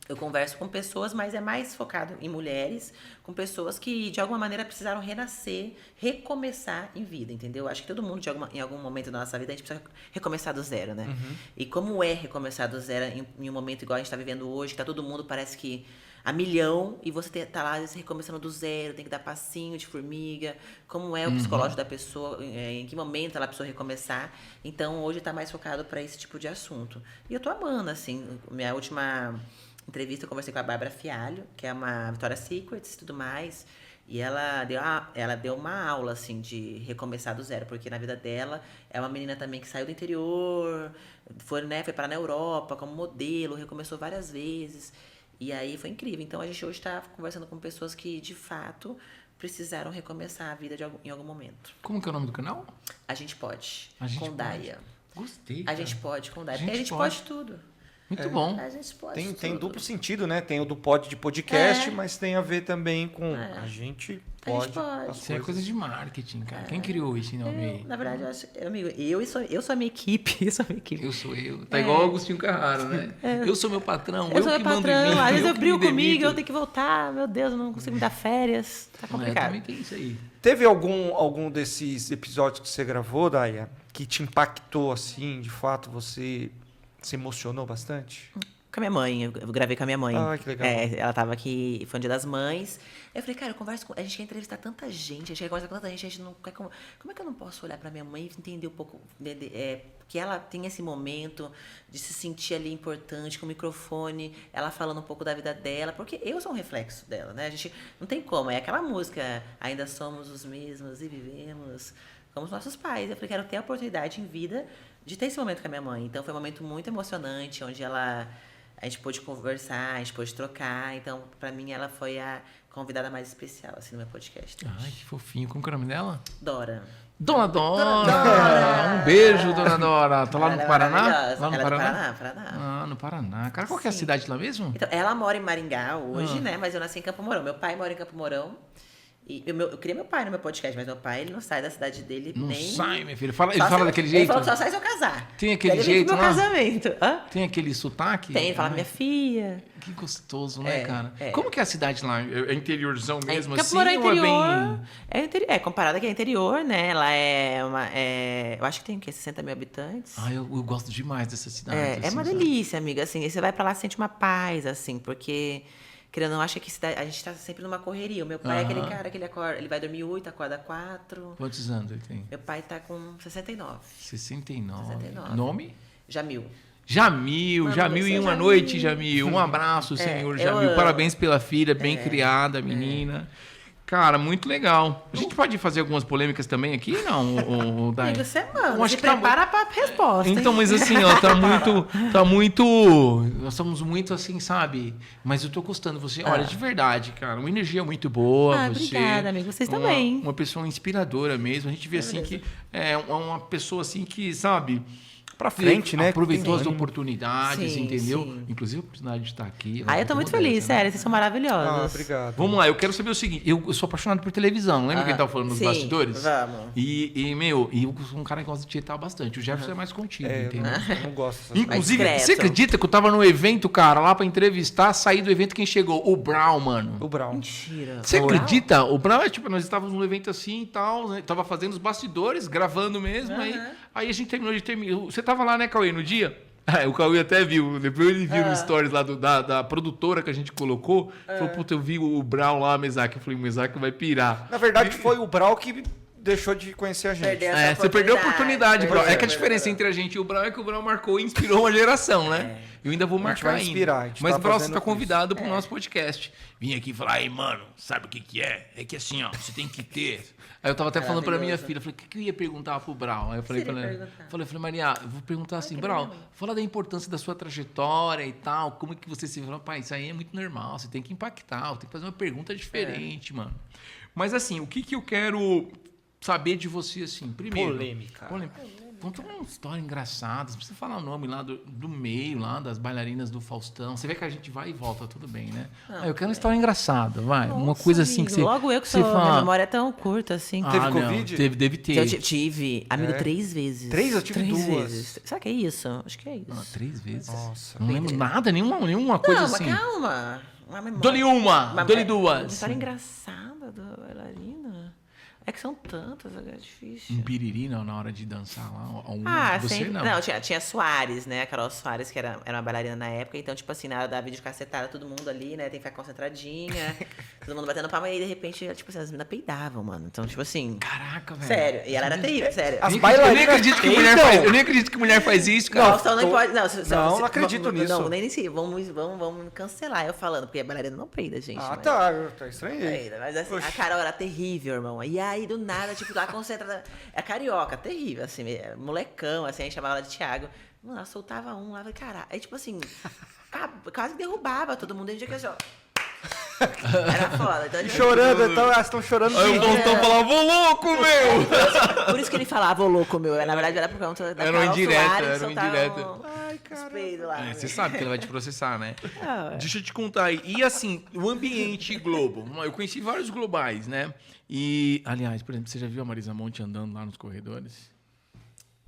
eu converso com pessoas, mas é mais focado em mulheres, com pessoas que de alguma maneira precisaram renascer, recomeçar em vida, entendeu? Acho que todo mundo em algum momento da nossa vida a gente precisa recomeçar do zero, né? E como é recomeçar do zero em um momento igual a gente tá vivendo hoje, que tá todo mundo parece que a milhão e você tá lá recomeçando do zero, tem que dar passinho de formiga, como é o psicológico da pessoa, em que momento ela precisou recomeçar. Então hoje tá mais focado para esse tipo de assunto. E eu tô amando, assim, minha última entrevista eu conversei com a Bárbara Fialho, que é uma Victoria's Secrets e tudo mais, e ela deu uma aula, assim, de recomeçar do zero, porque na vida dela é uma menina também que saiu do interior, foi parar na Europa como modelo, recomeçou várias vezes, e aí foi incrível. Então a gente hoje está conversando com pessoas que, de fato, precisaram recomeçar a vida em algum momento. Como que é o nome do canal? A Gente Pode, com Daia. Gostei, cara. A Gente Pode, com Daia, porque a gente pode tudo. Muito bom. A gente pode Tem duplo sentido, né? Tem o do pod de podcast, mas tem a ver também com a gente pode. Isso é coisa de marketing, cara. Quem criou esse nome aí? Na verdade, eu acho, amigo, eu sou a minha equipe. Eu sou a minha equipe. Eu sou eu. Tá igual o Agostinho Carraro, né? Eu sou meu patrão, eu sou que meu mando em mim. patrão. Às vezes eu brigo comigo, demito. eu tenho que voltar. Meu Deus, eu não consigo me dar férias. Tá complicado. Também tem isso aí. Teve algum desses episódios que você gravou, Daia, que te impactou assim, de fato, você se emocionou bastante? Com a minha mãe, eu gravei com a minha mãe. Ah, que legal. Ela tava aqui, foi um Dia das Mães. Eu falei, cara, a gente quer entrevistar tanta gente, a gente quer conversar com tanta gente, a gente não quer... Como é que eu não posso olhar pra minha mãe e entender um pouco, que ela tem esse momento de se sentir ali importante, com o microfone, ela falando um pouco da vida dela, porque eu sou um reflexo dela, né? A gente não tem como, é aquela música, ainda somos os mesmos e vivemos como os nossos pais. Eu falei, quero ter a oportunidade em vida de ter esse momento com a minha mãe. Então foi um momento muito emocionante, onde ela A gente pôde conversar, a gente pôde trocar. Então, pra mim, ela foi a convidada mais especial, assim, no meu podcast. Ai, que fofinho. Como que é o nome dela? Dora. Dona Dora! Dora! Um beijo, Dona Dora. Tá lá Ela no é Paraná? maravilhosa. Lá no Ela Paraná? é do Paraná. Ah, no Paraná. Cara, qual que é a cidade lá mesmo? Então, ela mora em Maringá hoje, né? Mas eu nasci em Campo Mourão. Meu pai mora em Campo Mourão. E eu queria meu pai no meu podcast, mas meu pai, ele não sai da cidade dele Não nem... sai, minha filha. Ele Só fala se- daquele Ele jeito? falou que só sai se eu casar. Tem aquele Daí ele vem jeito pro meu lá? casamento. Hã? Tem aquele sotaque? Tem, ele fala Ai, minha filha. que gostoso, né, É, cara? é. Como que é a cidade lá? É interiorzão mesmo, Campo assim? Mourão é ou interior. bem... É comparada que é interior, né? Ela é uma... eu acho que tem o quê? 60 mil habitantes. Ah, eu gosto demais dessa cidade. É assim, uma sabe? delícia, amiga. Assim, e você vai pra lá, sente uma paz, assim, porque... Querendo ou não, acha que a gente tá sempre numa correria. O meu pai é aquele Aham. cara que ele acorda, ele vai dormir 8, acorda 4. Quantos anos ele tem? Meu pai tá com 69. 69. 69. Nome? Jamil. Jamil, Mano, Jamil você e é uma Jamil. noite, Jamil. Um abraço, senhor eu Jamil. amo. Parabéns pela filha, bem criada, menina. Cara, muito legal. A gente pode fazer algumas polêmicas também aqui, não, Dai? Amigo, você Eu manda. acho Se que tá prepara pra resposta. Então, hein? mas assim, ó, tá muito, nós estamos muito assim, sabe? Mas eu tô gostando, você, olha, de verdade, cara, uma energia muito boa, Ah, você. obrigada, amigo, vocês uma, também. Uma pessoa inspiradora mesmo, a gente vê assim que é uma pessoa assim que, sabe, Pra frente, né? aproveitou as Sim. oportunidades, Sim, entendeu? sim. Inclusive a oportunidade de estar aqui. Ah, eu tô muito feliz, sério, vocês são maravilhosos. Ah, obrigado. Vamos lá, eu quero saber o seguinte, eu sou apaixonado por televisão, lembra que a gente tava falando nos Sim, bastidores? vamos. E eu sou um cara que gosta de tietar bastante, o Jefferson é mais contido, É, eu entendeu? não gosto dessas Inclusive, Mais você discreto. acredita que eu tava no evento, cara, lá pra entrevistar, saí do evento, quem chegou? O Brown, mano. O Brown. Mentira. Você Foi? acredita? O Brown é tipo, nós estávamos num evento assim e tal, né? Tava fazendo os bastidores, gravando mesmo, aí a gente terminou de terminar. Você tava lá, né, Cauê, no dia? O Cauê até viu, depois ele viu no stories lá da produtora que a gente colocou, falou, puta, eu vi o Brown lá, Mesaque. Eu falei, o Mesaque vai pirar. Na verdade, foi o Brown que deixou de conhecer a gente. Perdeu essa Você perdeu a oportunidade, Brown. É que a Perdeu. diferença entre a gente e o Brown é que o Brown marcou e inspirou uma geração, né? Eu ainda vou A gente marcar vai inspirar, a gente Mas tá Brown, você fazendo tá isso. convidado pro nosso podcast. Vim aqui falar, aí, mano, sabe o que que é? É que assim, ó, você tem que ter... Aí eu tava até falando pra minha Maravilhoso. filha, falei, o que que eu ia perguntar pro Brown? Aí eu falei Você pra ia ela, perguntar? falei, Maria, eu vou perguntar assim, Brown, fala da importância da sua trajetória e tal, como é que você se... Falou, pai, isso aí é muito normal, você tem que impactar, tem que fazer uma pergunta diferente, mano. Mas assim, o que que eu quero saber de você, assim, primeiro... Polêmica. Conta uma história engraçada. Você precisa falar o nome lá do meio, lá das bailarinas do Faustão. Você vê que a gente vai e volta, tudo bem, né? Eu quero uma história engraçada, vai. uma Nossa, coisa assim amigo, que você. Logo eu que você sou. Minha fala, memória é tão curta assim. Teve não, Covid? Deve ter. Eu tive, amigo, 3 vezes. 3? Eu tive 3 2. vezes. Será que é isso? Acho que é isso. 3 vezes. Nossa. Não lembro nada, nenhuma coisa Não, assim. mas calma. Uma memória. Dou-lhe uma, dou-lhe Uma duas. história engraçada da bailarina. É que são tantas, é difícil. Um piriri na hora de dançar lá. Você sempre. não. Tinha a Soares, né? A Carol Soares, que era uma bailarina na época. Então, tipo assim, na hora da videocassetada, todo mundo ali, né? Tem que ficar concentradinha. todo mundo batendo palma. E aí, de repente, tipo assim, as meninas peidavam, mano. Então, tipo assim... Caraca, velho. Sério. E ela era terrível, sério. As Eu nem bailarinas acredito que mulher peidam. faz. Eu nem acredito que mulher faz isso, cara. Faustão não pode. Não acredito nisso. Não, nem sei. Vamos cancelar eu falando, porque a bailarina não peida, gente. Ah, mas- tá. Tá estranho. Peida, mas assim, a Carol era terrível, irmão. E aí, do nada, tipo, lá concentrada. É carioca, terrível, assim, molecão, assim, a gente chamava ela de Thiago. Mano, ela soltava um lá, eu falei, caralho. Aí, tipo assim, quase derrubava todo mundo. A gente aqui assim, ó. Era foda. Então, tipo, Chorando, então elas estão chorando. Aí o de- Faustão falava, ô louco, meu! Por isso que ele falava, ô louco, meu. Na verdade, era por conta da Era um Carol indireta, Soares, era um soltava indireta. Ai, uns cara. peidos lá. Você sabe que ele vai te processar, né? Ah, Deixa eu te contar aí. E assim, o ambiente Globo. Eu conheci vários globais, né? E, aliás, por exemplo, você já viu a Marisa Monte andando lá nos corredores?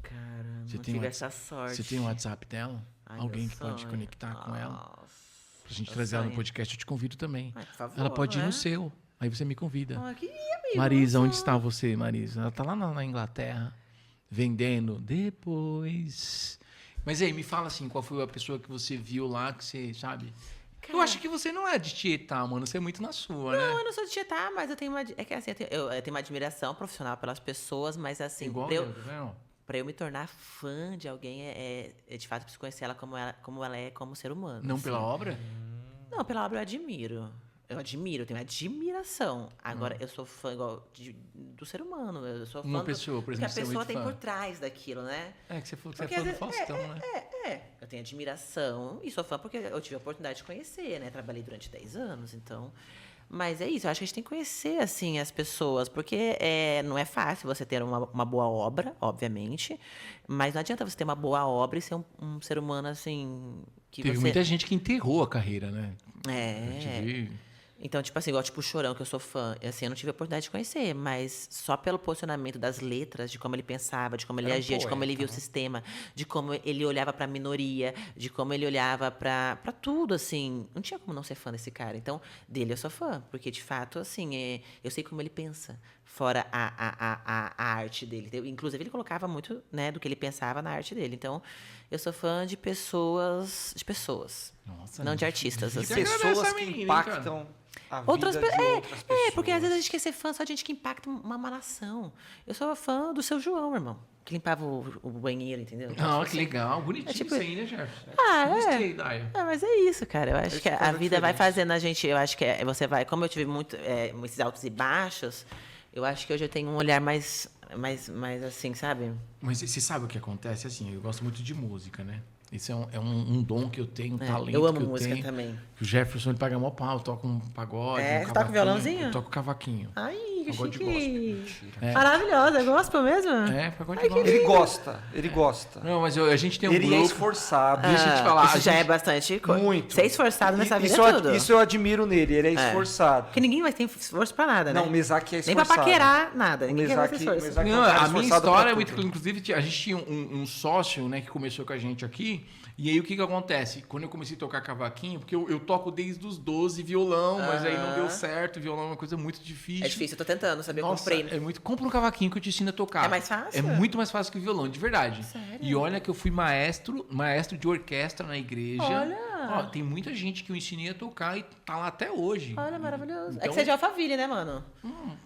Cara, Você não tem tive um essa sorte. Você tem o WhatsApp dela? Ai, Alguém meu que pode te sonho. conectar com ela? Nossa. Pra gente meu trazer ela no sonho. podcast, eu te convido também. Ai, por favor, Ela pode ir né? no seu. Aí você me convida. Ah, queria, amigo. Marisa, meu onde sonho. está você, Marisa? Ela tá lá na Inglaterra, vendendo. Depois. Mas aí, me fala assim, qual foi a pessoa que você viu lá que você, sabe? Eu Cara. acho que você não é de tietar, mano. Você é muito na sua, Não, né? eu não sou de tietar, mas eu tenho uma... É que assim, eu tenho uma admiração profissional pelas pessoas, mas assim, Igual pra eu, eu, tá vendo? pra eu me tornar fã de alguém, de fato, eu preciso conhecer ela como ela é como ser humano. Não assim. pela obra? Não, pela obra eu admiro. eu admiro, eu tenho admiração. Agora, eu sou fã igual do ser humano. Eu sou fã Uma pessoa, por do que exemplo, a pessoa tem fã. por trás daquilo, né? É, que você falou que Porque você é fã às do vezes- Faustão, né? Eu tenho admiração e sou fã porque eu tive a oportunidade de conhecer, né? Trabalhei durante 10 anos, então... Mas é isso, eu acho que a gente tem que conhecer, assim, as pessoas, porque não é fácil você ter uma boa obra, obviamente, mas não adianta você ter uma boa obra e ser um ser humano, assim, que Teve você... muita gente que enterrou a carreira, né? É. Eu te vi. Então, tipo assim, igual tipo o Chorão, que eu sou fã, assim, eu não tive a oportunidade de conhecer, mas só pelo posicionamento das letras, de como ele pensava, de como ele Era um agia, de como ele via o poeta, né? sistema, de como ele olhava pra minoria, de como ele olhava pra tudo, assim. Não tinha como não ser fã desse cara. Então, dele eu sou fã, porque de fato, assim, eu sei como ele pensa, fora a arte dele. Inclusive, ele colocava muito, né, do que ele pensava na arte dele. Então, eu sou fã de pessoas, Nossa, não de artistas, difícil. assim. Agradece Pessoas a que menina, hein, impactam a vida Outras de pe- outras pessoas. porque às vezes a gente quer ser fã só de gente que impacta uma nação. Eu sou fã do seu João, meu irmão. Que limpava o banheiro, entendeu? Não, que legal. Bonitinho tipo- isso aí, né, Jefferson? Ah, é. Gostei, Daia. Ah, mas é isso, cara. Eu acho Isso que a faz a vida vai diferença. fazendo a gente. Eu acho que você vai. Como eu tive esses altos e baixos, eu acho que hoje eu tenho um olhar mais assim, sabe? Mas você sabe o que acontece? Assim, eu gosto muito de música, né? Isso é um dom que eu tenho, um talento eu amo que eu música tenho. também. Que o Jefferson ele paga mó pau, toca um pagode, É, um você toca cavaquinho. violãozinho? Eu toco cavaquinho. Ai, que Pagode chique. É. Maravilhosa, é gospel mesmo? É, pagode gospel. Ele gosta. Não, mas a gente tem um Ele é grupo... esforçado. Deixa eu te falar. Isso a já gente- é bastante coisa. Muito. Ser esforçado nessa vida isso, é tudo. isso eu admiro nele, ele é esforçado. Porque ninguém vai ter esforço pra nada, né? Não, o Mesaque é Nem pra esforçado. paquerar nada. O Ninguém quer Mesaque- ter esforço. o Mesaque- Não, um cara a minha esforçado história pra é muito... tudo. Inclusive, a gente tinha um sócio, né, que começou com a gente aqui. E aí, o que acontece? Quando eu comecei a tocar cavaquinho, porque eu toco desde os 12 violão, mas aí não deu certo. Violão é uma coisa muito difícil. É difícil, eu tô tentando, saber? Eu Nossa, comprei. é muito... Compra um cavaquinho que eu te ensino a tocar. É mais fácil? É muito mais fácil que o violão, de verdade. Sério? E olha que eu fui maestro de orquestra na igreja. Olha! Ó, tem muita gente que eu ensinei a tocar e tá lá até hoje. Olha, maravilhoso. É Então- que você é de Alphaville, né, mano?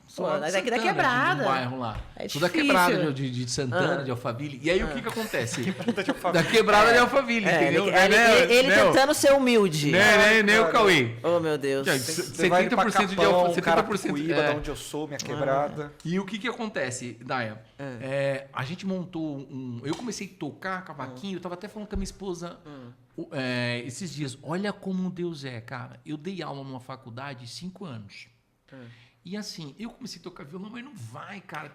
Sou Pô, lá de nós aqui da Santana, quebrada. de um bairro lá. É Sou da difícil. quebrada de Santana, de Alphaville. E aí o que acontece? de Alphaville. Da quebrada de Alphaville, entendeu? Ele tentando ser humilde. Né, o Cauê. Oh, meu Deus. Você vai pra 70% de Capão, Alphaville. Carapicuíba, é. da onde eu sou, minha quebrada. E o que acontece, Daia? A gente montou eu comecei a tocar cavaquinho, eu tava até falando com a minha esposa esses dias. Olha como Deus é, cara. Eu dei aula numa faculdade 5 anos. E assim, eu comecei a tocar violão, mas não vai, cara.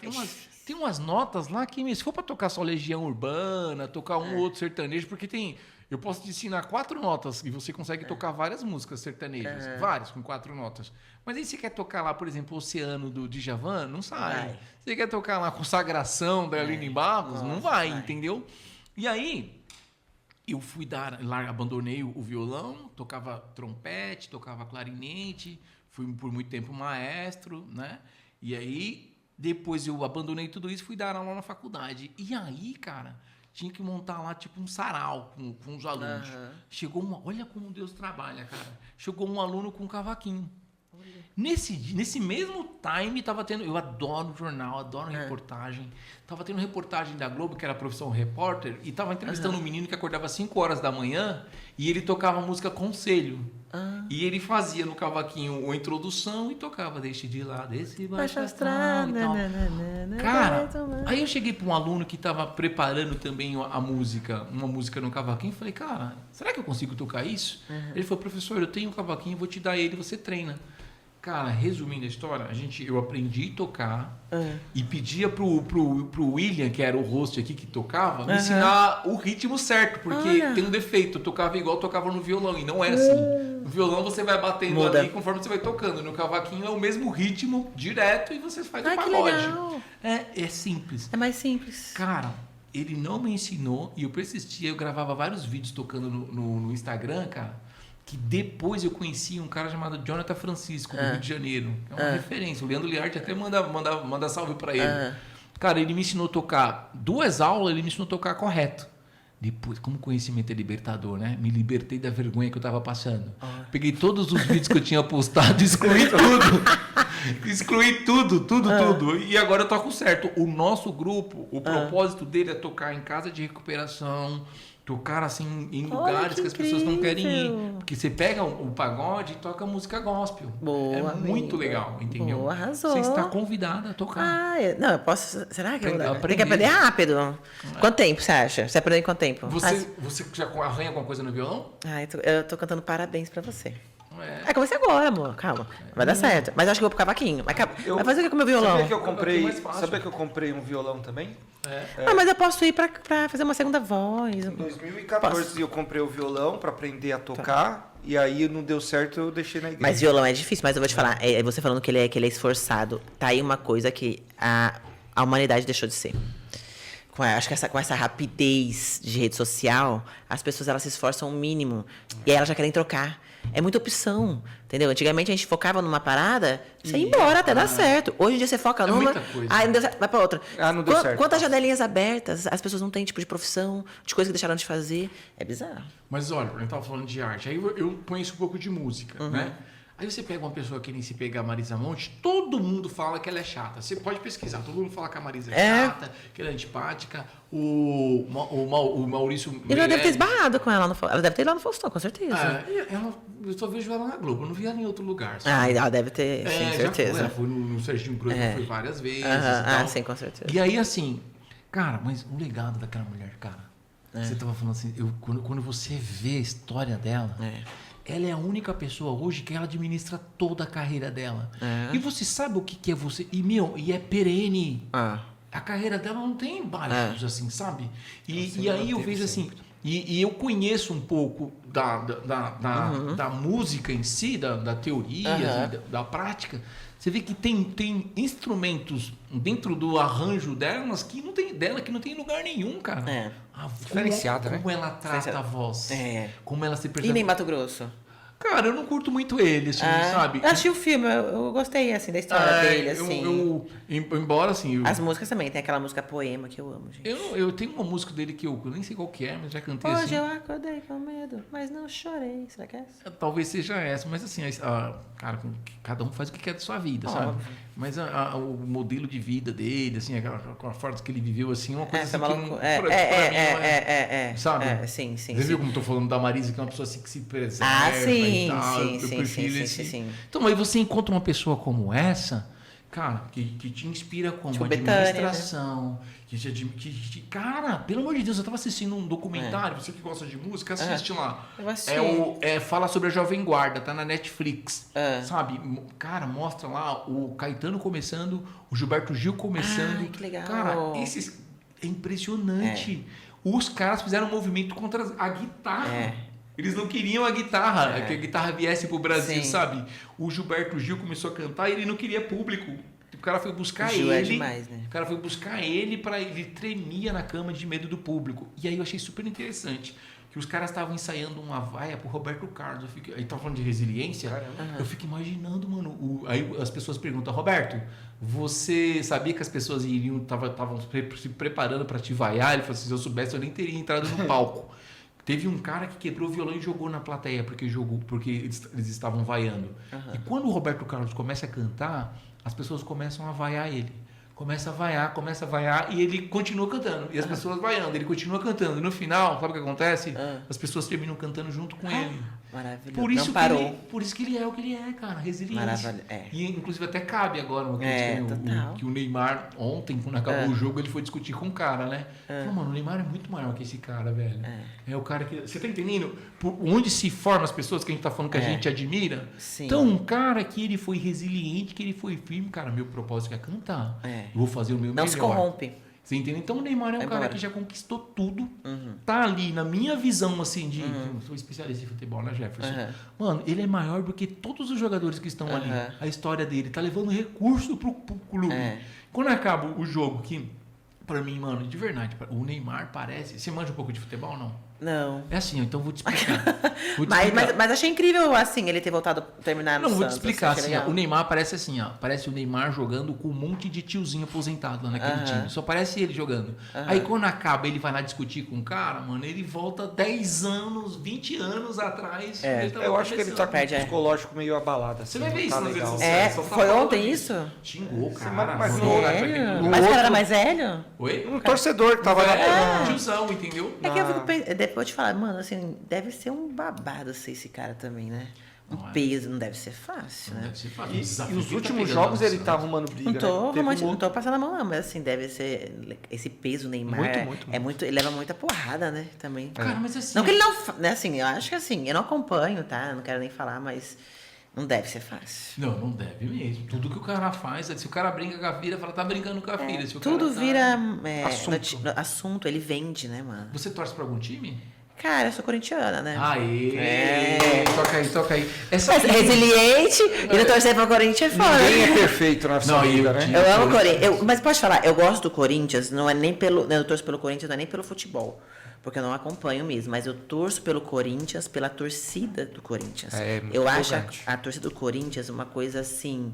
Tem umas notas lá que, se for pra tocar só Legião Urbana, tocar um ou outro sertanejo, porque tem... Eu posso te ensinar 4 notas e você consegue tocar várias músicas sertanejas. Várias, com 4 notas. Mas aí você quer tocar lá, por exemplo, Oceano do Djavan? Não sai. Vai. Você quer tocar lá Consagração da Aline Barros? Não vai, vai. entendeu? E aí... Eu fui abandonei o violão, tocava trompete, tocava clarinete, fui por muito tempo maestro, né? E aí, depois eu abandonei tudo isso e fui dar aula na faculdade. E aí, cara, tinha que montar lá tipo um sarau com os alunos. Chegou olha como Deus trabalha, cara. Chegou um aluno com um cavaquinho. Nesse mesmo time, tava tendo... Eu adoro jornal, adoro reportagem. Tava tendo reportagem da Globo, que era a profissão repórter, e tava entrevistando um menino que acordava às 5 horas da manhã e ele tocava a música Conselho. E ele fazia no cavaquinho a introdução e tocava Deixe de lado esse baixo astral e tal. Cara, aí eu cheguei para um aluno que estava preparando também a música, uma música no cavaquinho, e falei, cara, será que eu consigo tocar isso? Ele falou, professor, eu tenho um cavaquinho, vou te dar ele, você treina. Cara, resumindo a história, eu aprendi a tocar e pedia pro William, que era o host aqui que tocava, me ensinar o ritmo certo, porque tem um defeito, eu tocava igual eu tocava no violão, e não era assim. No violão você vai batendo ali conforme você vai tocando, no cavaquinho é o mesmo ritmo, direto, e você faz o Que pagode. legal. É simples. É mais simples. Cara, ele não me ensinou, e eu persistia, eu gravava vários vídeos tocando no Instagram, cara, que depois eu conheci um cara chamado Jonathan Francisco, do Rio de Janeiro. É uma referência. O Leandro Liarte até manda salve pra ele. Cara, ele me ensinou a tocar 2 aulas, ele me ensinou a tocar correto. Depois, como conhecimento é libertador, né? Me libertei da vergonha que eu tava passando. Peguei todos os vídeos que eu tinha postado, excluí tudo. Excluí tudo. E agora eu toco certo. O nosso grupo, o propósito dele é tocar em casa de recuperação, tocar assim em lugares que as pessoas não querem ir. Porque você pega o pagode e toca música gospel. Boa, muito legal, entendeu? Boa, arrasou. Você está convidada a tocar. Não, eu posso. Será que eu Aprender. tenho que aprender rápido? Quanto tempo você acha? Você aprendeu em quanto tempo? Você já arranha alguma coisa no violão? Eu tô cantando parabéns pra você. Comecei agora, amor. Calma. Vai dar certo. Mas eu acho que eu vou pro cavaquinho. Vai fazer o que com o meu violão? Sabia que eu comprei um violão também? Mas eu posso ir pra fazer uma segunda voz. Em 2014 eu comprei o violão pra aprender a tocar. E aí não deu certo, eu deixei na igreja. Mas violão é difícil, mas eu vou te falar. Você falando que ele é esforçado. Tá aí uma coisa que a humanidade deixou de ser. Acho que com essa rapidez de rede social, as pessoas elas se esforçam o mínimo. E aí elas já querem trocar. É muita opção, entendeu? Antigamente a gente focava numa parada, você ia embora até dar certo. Hoje em dia você foca numa, aí não deu certo, vai pra outra. Não deu certo. Quantas janelinhas abertas, as pessoas não têm tipo de profissão, de coisa que deixaram de fazer. É bizarro. Mas olha, a gente tava falando de arte, aí eu conheço um pouco de música, né? Aí você pega uma pessoa que nem se pega a Marisa Monte, todo mundo fala que ela é chata. Você pode pesquisar, todo mundo fala que a Marisa é chata, que ela é antipática. O Maurício... E ela deve ter esbarrado com ela. Ela deve ter ido lá no Faustão, com certeza. Eu só vejo ela na Globo, eu não vi ela em outro lugar. Sabe? Ela deve ter, sim, certeza. Ela foi no Serginho Cruz, foi várias vezes. Sim, com certeza. E aí, assim, cara, mas o legado daquela mulher, cara, você tava falando assim, quando você vê a história dela... Ela é a única pessoa hoje que ela administra toda a carreira dela. E você sabe o que é você... E é perene. A carreira dela não tem baixos, assim, sabe? E aí eu vejo assim... E eu conheço um pouco da música em si, da teoria, da prática. Você vê que tem instrumentos dentro do arranjo delas que não tem lugar nenhum, cara. Diferenciada, né? Como ela trata a voz. Como ela se E percebe. nem Mato Grosso? Cara, eu não curto muito ele, assim, sabe? Eu achei o filme, eu gostei, assim, da história dele, assim. Embora, assim... As músicas também, tem aquela música Poema que eu amo, gente. Eu tenho uma música dele que eu nem sei qual que é, mas já cantei Hoje assim. eu acordei com medo, mas não chorei. Será que é essa? Talvez seja essa, mas assim, cara, cada um faz o que quer da sua vida, sabe? Mas o modelo de vida dele, assim, a forma que ele viveu, assim, é uma coisa assim que não... Sabe? Sim. Você viu como eu tô falando da Marisa, que é uma pessoa assim que se preserva sim. Então, aí você encontra uma pessoa como essa, cara, que te inspira como tipo administração, Betânia, né? Cara, pelo amor de Deus, eu tava assistindo um documentário, você que gosta de música, assiste lá. Eu assisti. Fala sobre a Jovem Guarda, tá na Netflix, sabe? Cara, mostra lá o Caetano começando, o Gilberto Gil começando. Que legal. Cara, é impressionante. Os caras fizeram um movimento contra a guitarra. Eles não queriam a guitarra, que a guitarra viesse pro Brasil, sabe? O Gilberto Gil começou a cantar e ele não queria público. O cara foi buscar ele. É demais, né? O cara foi buscar ele ele tremia na cama de medo do público. E aí eu achei super interessante que os caras estavam ensaiando uma vaia pro Roberto Carlos. Aí tava falando de resiliência. Eu fico imaginando, mano. Aí as pessoas perguntam, Roberto, você sabia que as pessoas estavam se preparando para te vaiar? Ele falou assim, se eu soubesse eu nem teria entrado no palco. Teve um cara que quebrou o violão e jogou na plateia porque eles estavam vaiando. E quando o Roberto Carlos começa a cantar, as pessoas começam a vaiar ele. Começa a vaiar e ele continua cantando. E as pessoas vaiando, ele continua cantando. E no final, sabe o que acontece? As pessoas terminam cantando junto com ele. Maravilhoso. Por isso que ele é o que ele é, cara. Resiliência. E inclusive até cabe agora uma coisa que o Neymar, ontem, quando acabou o jogo, ele foi discutir com o cara, né? Falou, mano, o Neymar é muito maior que esse cara, velho. É o cara que... Você tá entendendo? Por onde se formam as pessoas que a gente tá falando que a gente admira? Sim. Então, um cara que ele foi resiliente, que ele foi firme, cara, meu propósito é cantar. Eu vou fazer o meu melhor. Não se corrompe. Você entendeu? Então o Neymar é um cara que já conquistou tudo. Tá ali, na minha visão, assim, de... Eu sou especialista em futebol, né, Jefferson? Mano, ele é maior do que todos os jogadores que estão ali. A história dele tá levando recurso pro clube. Quando acaba o jogo, que Pra mim, mano, de verdade, o Neymar parece... Você manja um pouco de futebol ou não? Não. É assim, então vou te explicar. Mas achei incrível, assim, ele ter voltado a terminar no Não, vou te Santos, explicar, achei assim, legal. ó, o Neymar parece assim, ó, parece o Neymar jogando com um monte de tiozinho aposentado lá naquele time, só parece ele jogando. Aí quando acaba, ele vai lá discutir com o cara, mano, ele volta 10 anos, 20 anos atrás. Ele tava Eu acho que ele tá com o Perde, psicológico meio abalado. Você Assim, vai ver não isso tá nas redes legal. sociais. Só tá Foi falando ontem disso. isso? Xingou, Semana cara. mais Mandou, nova. Sério? No Mas o cara era outro- mais velho? Oi? Um torcedor que tava lá. Tiozão, entendeu? É que eu fico pensando, depois eu te falar, mano, assim, deve ser um babado ser esse cara também, né? Não é. Peso, não deve ser fácil, né? Deve ser fácil. E O desafio os que últimos pegando jogos no ele tá Santos. arrumando briga, Não tô, né? Teve não um tô passando a mão, não, mas assim, deve ser. Esse peso Neymar Muito. é muito. Ele leva muita porrada, né? Também. Cara, mas assim... Não que ele não. Né, assim, eu acho que assim, eu não acompanho, tá? Não quero nem falar, mas não deve ser fácil. Não deve mesmo. Tudo que o cara faz, se o cara brinca com a filha, fala, tá brincando com a filha. Se o cara Tudo tá- vira Assunto. ele vende, né, mano? Você torce pra algum time? Cara, eu sou corintiana, né? Aê! É. Toca aí. Essa Mas resiliente e não torcer pro Corinthians é foda. Ninguém é perfeito nessa Não, vida, eu né? te- Eu amo o Corinthians. Mas pode falar, eu gosto do Corinthians, não é nem pelo. Eu torço pelo Corinthians, não é nem pelo futebol. Porque eu não acompanho mesmo, mas eu torço pelo Corinthians, pela torcida do Corinthians. É, muito eu acho empolgante. a torcida do Corinthians uma coisa assim.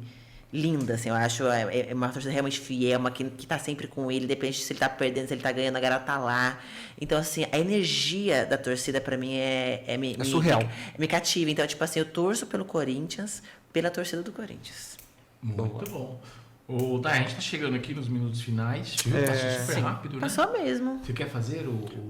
Linda, assim, eu acho é uma torcida realmente fiel, uma que tá sempre com ele, independente se ele tá perdendo, se ele tá ganhando, a galera tá lá. Então, assim, a energia da torcida pra mim é surreal. Me cativa. Então, tipo assim, eu torço pelo Corinthians, pela torcida do Corinthians. Muito bom. Ô, Dai, a gente tá chegando aqui nos minutos finais. Passou super rápido, né? Passou mesmo. Você quer fazer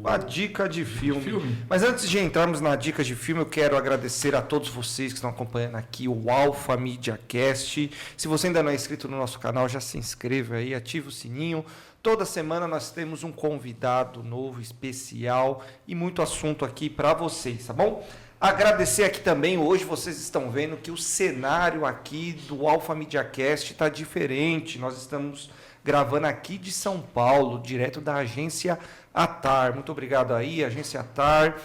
A dica de filme. filme? Mas antes de entrarmos na dica de filme, eu quero agradecer a todos vocês que estão acompanhando aqui o Alpha Media Cast. Se você ainda não é inscrito no nosso canal, já se inscreva aí, ative o sininho. Toda semana nós temos um convidado novo, especial e muito assunto aqui para vocês, tá bom? Agradecer aqui também, hoje vocês estão vendo que o cenário aqui do Alpha Media Cast está diferente. Nós estamos gravando aqui de São Paulo, direto da agência Atar. Muito obrigado aí, agência Atar,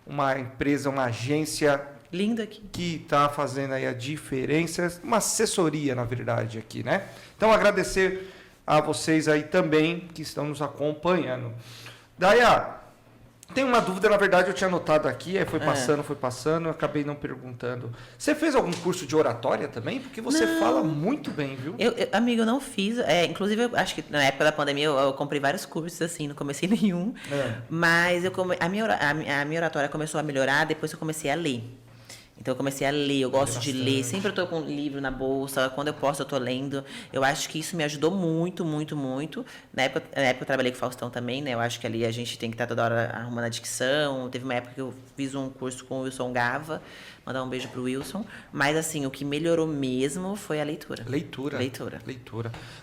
uma empresa, uma agência Lindo aqui. que está fazendo aí a diferença, uma assessoria, na verdade, aqui, né? Então, agradecer a vocês aí também que estão nos acompanhando. Daya, tem uma dúvida, na verdade, eu tinha anotado aqui, aí foi passando, eu acabei não perguntando. Você fez algum curso de oratória também? Porque você fala muito bem, viu? Amigo, eu não fiz. Inclusive, eu acho que na época da pandemia eu comprei vários cursos, assim, não comecei nenhum. Mas a minha oratória começou a melhorar depois que eu comecei a ler. Então eu comecei a ler, eu gosto de ler, sempre eu tô com um livro na bolsa, quando eu posso eu tô lendo. Eu acho que isso me ajudou muito, muito, muito. Na época eu trabalhei com o Faustão também, né? Eu acho que ali a gente tem que estar toda hora arrumando a dicção. Teve uma época que eu fiz um curso com o Wilson Gava, mandar um beijo pro Wilson. Mas assim, o que melhorou mesmo foi a leitura. Leitura.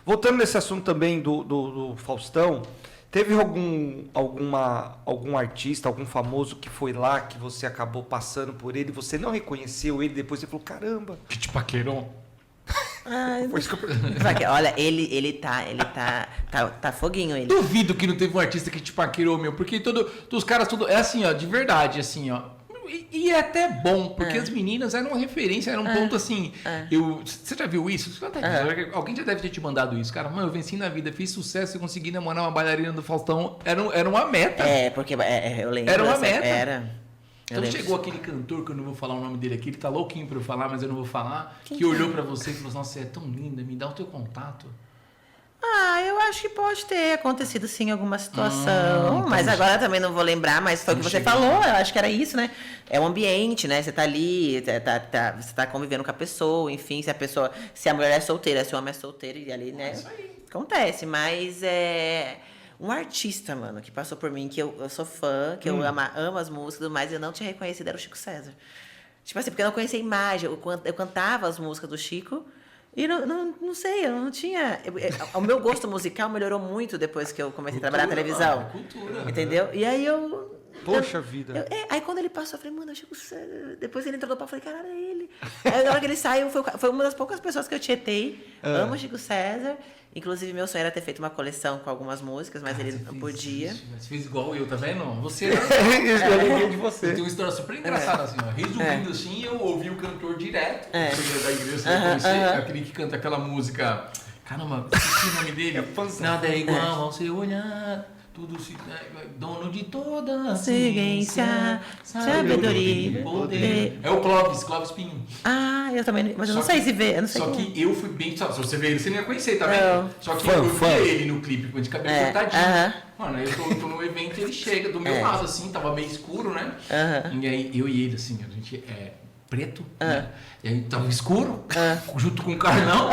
Voltando nesse assunto também do Faustão, teve algum artista, algum famoso que foi lá, que você acabou passando por ele, você não reconheceu ele, depois você falou, caramba. Que te paquerou? Foi isso que eu... Olha, ele tá foguinho, ele. Duvido que não teve um artista que te paquerou, meu. Porque os caras tudo... É assim, ó, de verdade, assim, ó. E é até bom, porque as meninas eram uma referência, era um ponto assim. Você já viu isso? Alguém já deve ter te mandado isso, cara. Mano, eu venci na vida, fiz sucesso e consegui namorar uma bailarina do Faustão. Era uma meta. Porque eu lembro. Era uma meta. Era. Então chegou aquele cantor, que eu não vou falar o nome dele aqui, ele tá louquinho pra eu falar, mas eu não vou falar, que olhou pra você e falou, nossa, você é tão linda, me dá o teu contato. Eu acho que pode ter acontecido sim em alguma situação, mas agora também não vou lembrar, mas foi o que você falou, eu acho que era isso, né? É um ambiente, né? Você tá ali, você tá convivendo com a pessoa, enfim, se a mulher é solteira, se o homem é solteiro, e ali, né? Isso aí. Acontece, mas um artista, mano, que passou por mim, que eu sou fã, que eu amo as músicas, mas eu não tinha reconhecido, era o Chico César. Tipo assim, porque eu não conhecia a imagem, eu cantava as músicas do Chico. E não sei, eu não tinha... O meu gosto musical melhorou muito depois que eu comecei a trabalhar na televisão. Cultura. Entendeu? E aí Poxa vida. Aí quando ele passou, eu falei, mano, eu Chico César. Depois ele entrou no palco, eu falei, caralho, é ele. Aí na hora que ele saiu, foi uma das poucas pessoas que eu tietei. Amo o Chico César. Inclusive, meu sonho era ter feito uma coleção com algumas músicas, mas ele não podia. Você fez igual eu, tá vendo? Você... Eu lembrei de você. Tem uma história super engraçada, assim, ó. Resumindo, assim, eu ouvi o cantor direto. Da igreja, aquele que canta aquela música... Caramba, esqueci o nome dele. Panzão. Nada é igual ao seu olhar. Tudo se... dono de toda a Ciência, sabedoria, e poder. É o Clóvis Pinho. Ah, eu também. Mas eu não sei se vê. Eu não sei Só quem é. que eu fui bem. Se você ver ele, você não ia conhecer, tá Não. vendo? Só que eu Fã. vi ele no clipe de cabelo cortadinho. aham. Mano, aí eu tô no evento e ele chega do meu lado, assim, tava meio escuro, né? Aham. E aí eu e ele, assim, a gente é preto, né? E aí tava escuro, junto com o Carnão.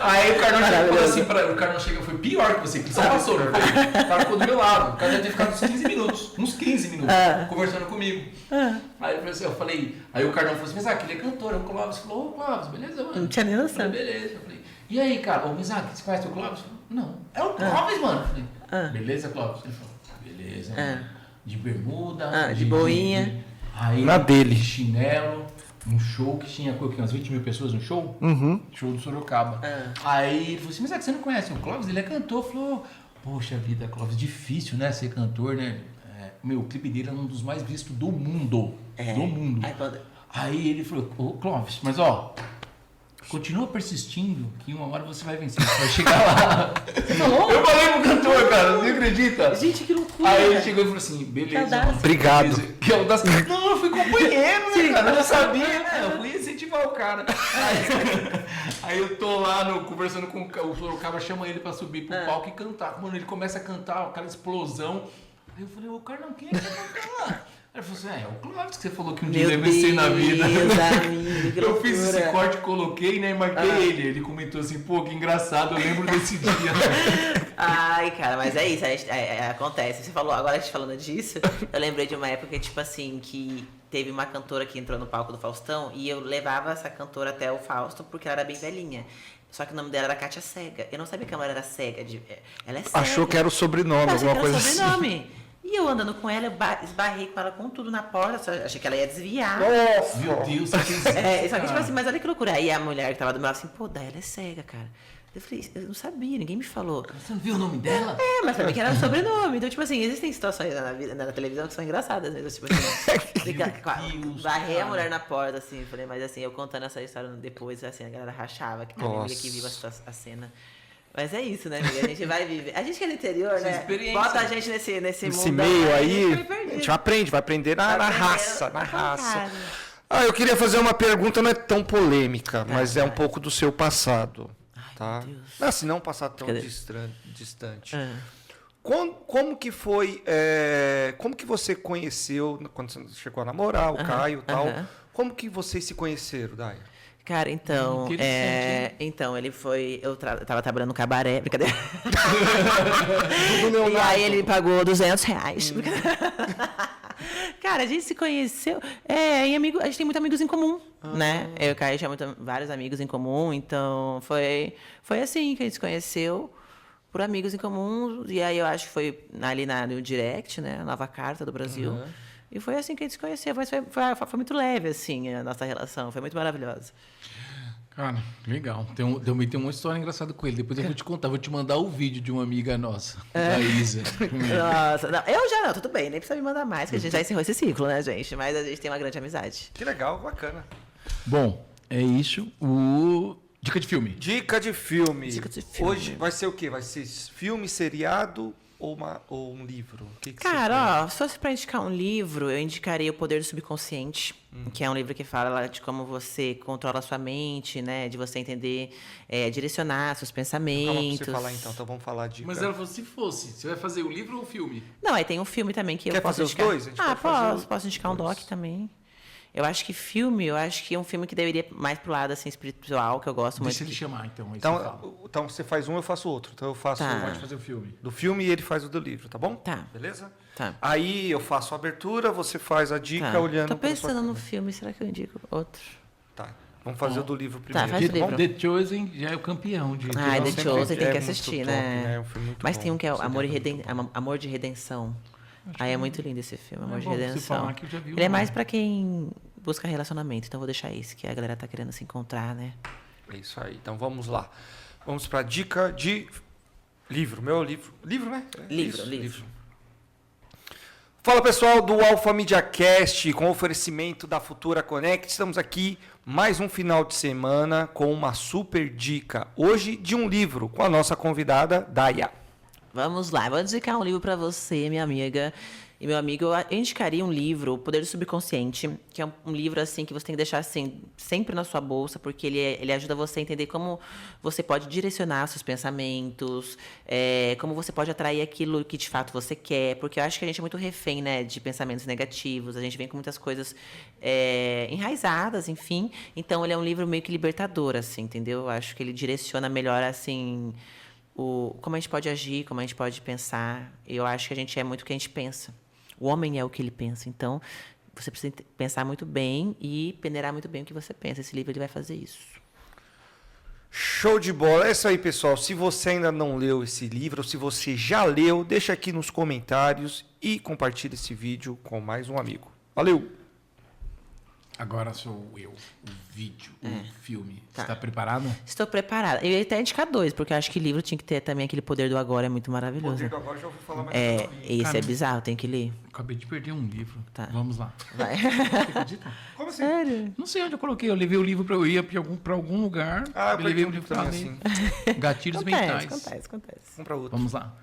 Aí o Carnão chega e falou assim, o Carnão chega, foi pior que você, que só passou, não foi? O cara ficou do meu lado, o cara deve ter ficado uns 15 minutos, conversando comigo. Aí eu falei, aí o Carnão falou assim, Mesaque, ele é cantor, o Clóvis falou, ô Clóvis, beleza, mano? Não tinha nem Eu noção. falei, beleza. Eu falei, e aí, cara, ô Mesaque, você conhece o Clóvis? Não, é o Clóvis, mano. Eu falei, beleza, Clóvis? Ele falou, beleza, mano. De bermuda, de boinha. Aí, Na dele. de chinelo, um show que tinha umas 20 mil pessoas no show. Show do Sorocaba. Aí ele falou assim, mas é que você não conhece o Clóvis? Ele é cantor. Falou, poxa vida, Clóvis, difícil, né, ser cantor, né? Meu, o clipe dele é um dos mais vistos do mundo. Do mundo. Aí ele falou, ô Clóvis, mas ó, continua persistindo que uma hora você vai vencer, você vai chegar lá. Eu falei pro cantor, cara, você acredita? Gente, que loucura. Aí ele chegou e falou assim, beleza, mano. Obrigado. Beleza. Que audácia. Não, eu fui companheiro, né, cara? Eu já sabia, né? Eu fui incentivar o cara. Aí eu tô lá conversando com o Sorocaba, chama ele pra subir pro palco e cantar. Mano, ele começa a cantar, aquela explosão. Aí eu falei, ô, cara, não, quem é que vai cantar lá? Aí ele falou assim, é o Clóvis que você falou que um dia deve vencer na vida. Amigo, que Eu fiz esse loucura. corte, coloquei, né, e marquei ele. Ele comentou assim, pô, que engraçado, eu lembro desse dia. Ai, cara, mas é isso, acontece. Você falou, agora a gente falando disso, eu lembrei de uma época, tipo assim, que teve uma cantora que entrou no palco do Faustão e eu levava essa cantora até o Fausto porque ela era bem velhinha. Só que o nome dela era Kátia Cega. Eu não sabia que ela era cega. Ela é cega. Achou que era o sobrenome, Eu achei alguma que era coisa assim. sobrenome. E eu andando com ela, eu esbarrei com ela com tudo na porta, achei que ela ia desviar. Meu Deus, que Só que tipo assim, mas olha que loucura. Aí a mulher que tava do meu lado assim, pô, daí ela é cega, cara. Eu falei, eu não sabia, ninguém me falou. Você não viu o nome dela? Mas sabia que era o sobrenome. Então, tipo assim, existem situações na vida, na televisão que são engraçadas mesmo. Tipo assim, varrei a mulher na porta, assim, falei, mas assim, eu contando essa história depois, assim, a galera rachava, que a minha amiga que viu a cena. Mas é isso, né, amiga? A gente vai viver. A gente que é do interior, Essa né? experiência. Bota a gente nesse Esse mundo meio aí, a a gente vai aprender na raça, na Vai raça. cara. Ah, eu queria fazer uma pergunta, não é tão polêmica, mas é um pouco do seu passado, tá? meu Deus. Não, assim, não um passado tão Cadê? distante. Ah. Como que foi, como que você conheceu, quando você chegou a namorar, o Caio e tal, como que vocês se conheceram, Daya? Cara, então, Interessante, então ele foi, eu tava trabalhando no cabaré, brincadeira. Do meu E lado. aí ele me pagou R$200. Cara, a gente se conheceu, a gente tem muitos amigos em comum, né? Eu e o Caio tinha vários amigos em comum, então foi assim que a gente se conheceu, por amigos em comum, e aí eu acho que foi ali no direct, né? Nova Carta do Brasil. E foi assim que a gente se conheceu, foi muito leve, assim, a nossa relação, foi muito maravilhosa. Cara, legal. Também tem uma história engraçada com ele. Depois eu vou te contar, vou te mandar o vídeo de uma amiga nossa, da Isa. Nossa, não, eu já não, tudo bem, nem precisa me mandar mais, que a gente já encerrou esse ciclo, né, gente? Mas a gente tem uma grande amizade. Que legal, bacana. Bom, é isso. O dica de filme. Dica de filme. Dica de filme. Hoje vai ser o quê? Vai ser filme, seriado ou um livro? O que Cara, se fosse pra indicar um livro, eu indicaria O Poder do Subconsciente, que é um livro que fala de como você controla a sua mente, né? De você entender, direcionar seus Calma pensamentos. pra você falar então vai falar dica. Mas ela falou, se fosse, você vai fazer o livro ou o filme? Não, aí tem um filme também que Quer eu posso fazer os indicar. dois? A gente pode fazer Posso indicar um dois. doc também. Eu acho que é um filme que deveria mais pro lado assim, espiritual, que eu gosto Deixa muito. ele chamar, então. Aí você fala. Então você faz um, eu faço outro. Então eu faço Tá. um Pode fazer o filme. do filme e ele faz o do livro, tá bom? Tá. Beleza? Tá. Aí eu faço a abertura, você faz a dica Tá. olhando Tô pra sua pensando no câmera. filme, será que eu indico outro? Tá. Vamos fazer o do livro primeiro. faz o tá bom? livro. The Chosen já é o campeão de... Ah, The sempre Chosen tem é que muito assistir, top, né? É um filme muito Mas bom. tem um que é o Esse Amor de Redenção. Aí é muito lindo esse filme, Amor de bom você Redenção. falar que eu já vi o Ele é mais nome. pra quem busca relacionamento, então eu vou deixar esse, que a galera tá querendo se encontrar, né? É isso aí. Então vamos lá. Vamos pra dica de livro. Meu livro. Livro, né? Livro. Fala pessoal do Alpha Media Cast, com oferecimento da Futura Connect. Estamos aqui mais um final de semana com uma super dica. Hoje de um livro com a nossa convidada Daya. Vamos lá, vou indicar um livro para você, minha amiga e meu amigo. Eu indicaria um livro, O Poder do Subconsciente, que é um livro assim que você tem que deixar assim sempre na sua bolsa, porque ele ajuda você a entender como você pode direcionar seus pensamentos, como você pode atrair aquilo que de fato você quer, porque eu acho que a gente é muito refém, né, de pensamentos negativos, a gente vem com muitas coisas enraizadas, enfim. Então ele é um livro meio que libertador, assim, entendeu? Eu acho que ele direciona melhor assim como a gente pode agir, como a gente pode pensar. Eu acho que a gente é muito o que a gente pensa. O homem é o que ele pensa. Então, você precisa pensar muito bem e peneirar muito bem o que você pensa. Esse livro ele vai fazer isso. Show de bola. É isso aí, pessoal. Se você ainda não leu esse livro, ou se você já leu, deixa aqui nos comentários e compartilha esse vídeo com mais um amigo. Valeu! Agora sou eu, o vídeo, o filme. Tá. Você tá preparado? Estou preparada. Eu ia até indicar 2, porque eu acho que livro tinha que ter também aquele poder do agora, é muito maravilhoso. Poder do agora já ouvi falar mais Esse Cara, é bizarro, tem que ler. Acabei de perder um livro. Tá. Vamos lá. Vai. Acredita? Como assim? Sério? Não sei onde eu coloquei. Eu levei o livro eu ia pra algum lugar. Ah, eu eu levei perdi o um livro livro pra também ler. assim. Gatilhos mentais. Acontece. Vamos pra outro. Vamos lá.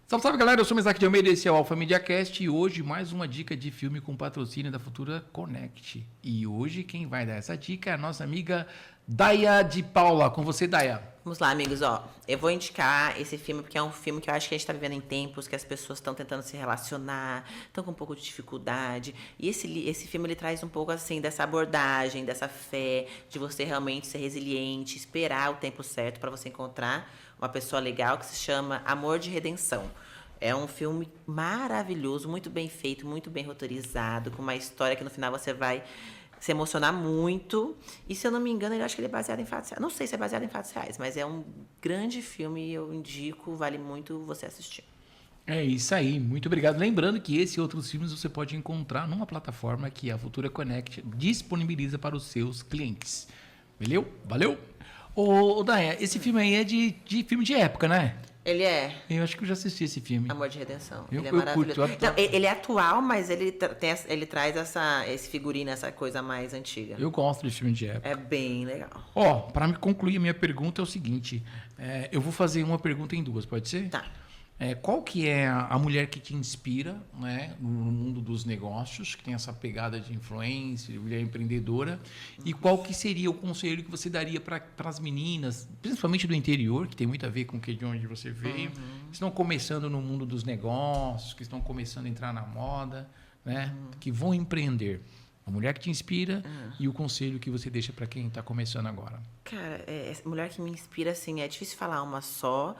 Salve, salve, galera. Eu sou o Isaac de Almeida, esse é o Alpha Media Cast e hoje mais uma dica de filme com patrocínio da Futura Connect. E hoje quem vai dar essa dica é a nossa amiga Daya de Paula. Com você, Daya. Vamos lá, amigos, ó. Eu vou indicar esse filme porque é um filme que eu acho que a gente tá vivendo em tempos que as pessoas estão tentando se relacionar, estão com um pouco de dificuldade. E esse filme ele traz um pouco assim dessa abordagem, dessa fé, de você realmente ser resiliente, esperar o tempo certo para você encontrar uma pessoa legal, que se chama Amor de Redenção. É um filme maravilhoso, muito bem feito, muito bem roteirizado, com uma história que no final você vai se emocionar muito. E se eu não me engano, eu acho que ele é baseado em fatos reais. Não sei se é baseado em fatos reais, mas é um grande filme e eu indico, vale muito você assistir. É isso aí, muito obrigado. Lembrando que esse e outros filmes você pode encontrar numa plataforma que a Futura Connect disponibiliza para os seus clientes. Valeu? Ô, Daya, esse filme aí é de filme de época, né? Ele é Eu acho que eu já assisti esse filme. Amor de Redenção. Eu Ele é curto, maravilhoso. eu adoro. Não, ele é atual, mas ele traz esse figurino, essa coisa mais antiga. Eu gosto de filme de época. É bem legal. Ó, para me concluir a minha pergunta é o seguinte. Eu vou fazer uma pergunta em duas, pode ser? Tá. Qual que é a mulher que te inspira, né, no mundo dos negócios, que tem essa pegada de influência, de mulher empreendedora? E qual que seria o conselho que você daria para as meninas, principalmente do interior, que tem muito a ver com de onde você veio, que estão começando no mundo dos negócios, que estão começando a entrar na moda, né, que vão empreender? A mulher que te inspira e o conselho que você deixa para quem está começando agora. Cara, essa mulher que me inspira, assim, é difícil falar uma só,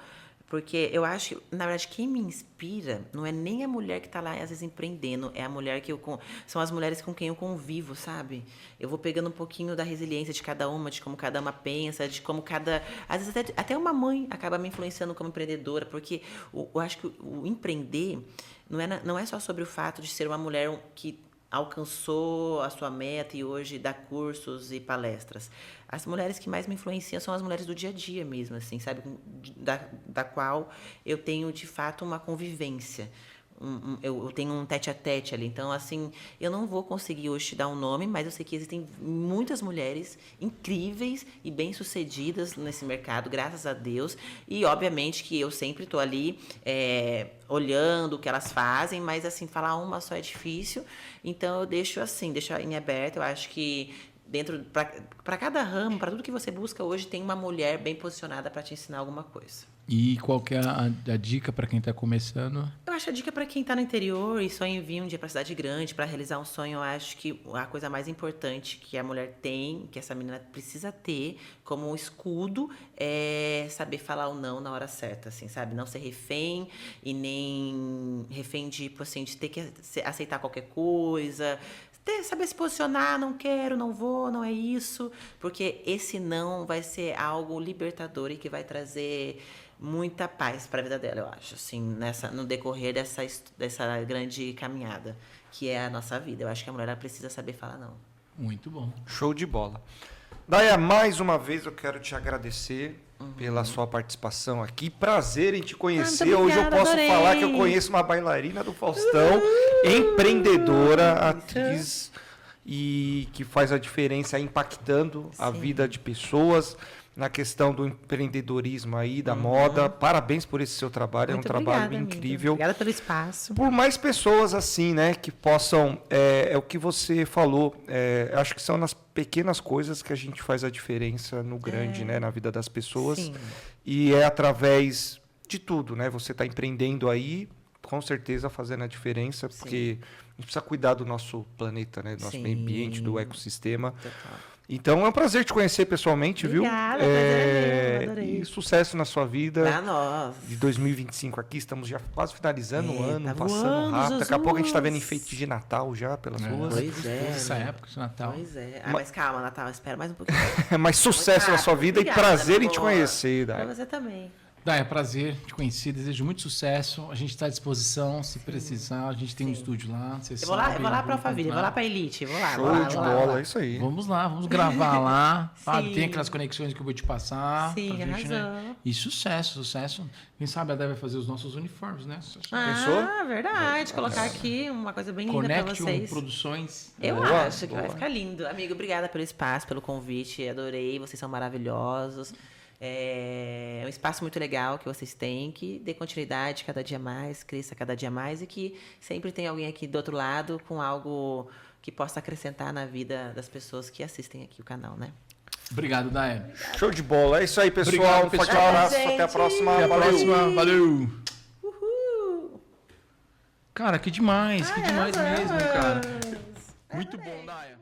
porque eu acho que, na verdade, quem me inspira não é nem a mulher que está lá, às vezes, empreendendo, é a mulher que são as mulheres com quem eu convivo, sabe? Eu vou pegando um pouquinho da resiliência de cada uma, de como cada uma pensa, de como às vezes, até uma mãe acaba me influenciando como empreendedora, porque eu acho que o empreender não é só sobre o fato de ser uma mulher que alcançou a sua meta e hoje dá cursos e palestras. As mulheres que mais me influenciam são as mulheres do dia a dia mesmo, assim, sabe? Da qual eu tenho, de fato, uma convivência. Eu tenho um tete-a-tete ali. Então, assim, eu não vou conseguir hoje te dar um nome, mas eu sei que existem muitas mulheres incríveis e bem-sucedidas nesse mercado, graças a Deus. E, obviamente, que eu sempre estou ali olhando o que elas fazem, mas, assim, falar uma só é difícil. Então, eu deixo em aberto. Eu acho que para cada ramo, para tudo que você busca hoje, tem uma mulher bem posicionada para te ensinar alguma coisa. E qual que é a dica para quem está começando? Eu acho a dica para quem está no interior e sonha em vir um dia para a cidade grande, para realizar um sonho, eu acho que a coisa mais importante que a mulher tem, que essa menina precisa ter como um escudo, é saber falar o não na hora certa, assim, sabe? Não ser refém e nem refém de ter que aceitar qualquer coisa. Saber se posicionar, não quero, não vou, não é isso, porque esse não vai ser algo libertador e que vai trazer muita paz para a vida dela, eu acho, assim, no decorrer dessa grande caminhada que é a nossa vida. Eu acho que a mulher ela precisa saber falar não. Muito bom. Show de bola. Daya, mais uma vez eu quero te agradecer pela sua participação aqui. Prazer em te conhecer. Muito Hoje eu obrigada, posso adorei. falar que eu conheço uma bailarina do Faustão, empreendedora, atriz e que faz a diferença impactando a Sim. vida de pessoas na questão do empreendedorismo aí, da moda. Parabéns por esse seu trabalho, Muito é um trabalho obrigada, amiga. incrível. Obrigada pelo espaço. Por mais pessoas assim, né, que possam, é o que você falou, acho que são nas pequenas coisas que a gente faz a diferença no grande, né, na vida das pessoas. Sim. E é através de tudo, né? Você está empreendendo aí, com certeza fazendo a diferença, porque a gente precisa cuidar do nosso planeta, né, do nosso meio ambiente, do ecossistema. Total. Então é um prazer te conhecer pessoalmente, Obrigada, viu? prazer é meu, adorei. E sucesso na sua vida. Pra nós. De 2025 aqui, estamos já quase finalizando o ano, tá passando voando, rápido. Daqui a pouco a gente está vendo Jesus. enfeite de Natal já pelas ruas. Pois é. Essa né? época de Natal. Pois é. Ah, mas calma, Natal, espera mais um pouquinho. Mas sucesso na rápido. sua vida Obrigada, e prazer meu em te amor. conhecer, Pra Dai. você também. Dai, é prazer te conhecer, desejo muito sucesso. A gente está à disposição, se precisar. A gente tem um estúdio lá, você Eu vou lá pra vamos Alphaville, vou lá pra Elite, vou lá. Show vou lá, de vou lá, bola, vou lá. é isso aí. Vamos lá, vamos gravar lá. Sabe? Sim. Tem aquelas conexões que eu vou te passar. Sim, pra gente, arrasou. né? E sucesso. Quem sabe a Dai vai fazer os nossos uniformes, né? Ah, verdade. Colocar aqui uma coisa bem linda pra Connection vocês. Produções. Eu Boa, acho que vai boa. ficar lindo. Amigo, obrigada pelo espaço, pelo convite. Adorei, vocês são maravilhosos. É um espaço muito legal que vocês têm, que dê continuidade cada dia mais, cresça cada dia mais e que sempre tem alguém aqui do outro lado com algo que possa acrescentar na vida das pessoas que assistem aqui o canal, né? Obrigado, Dai. Show de bola. É isso aí, pessoal. Obrigado, Um forte pessoal. abraço. Gente. Até a próxima. Até a Valeu. próxima. Valeu. Uhul! Cara, que demais mesmo, cara. Muito bom, Adorei. Dai.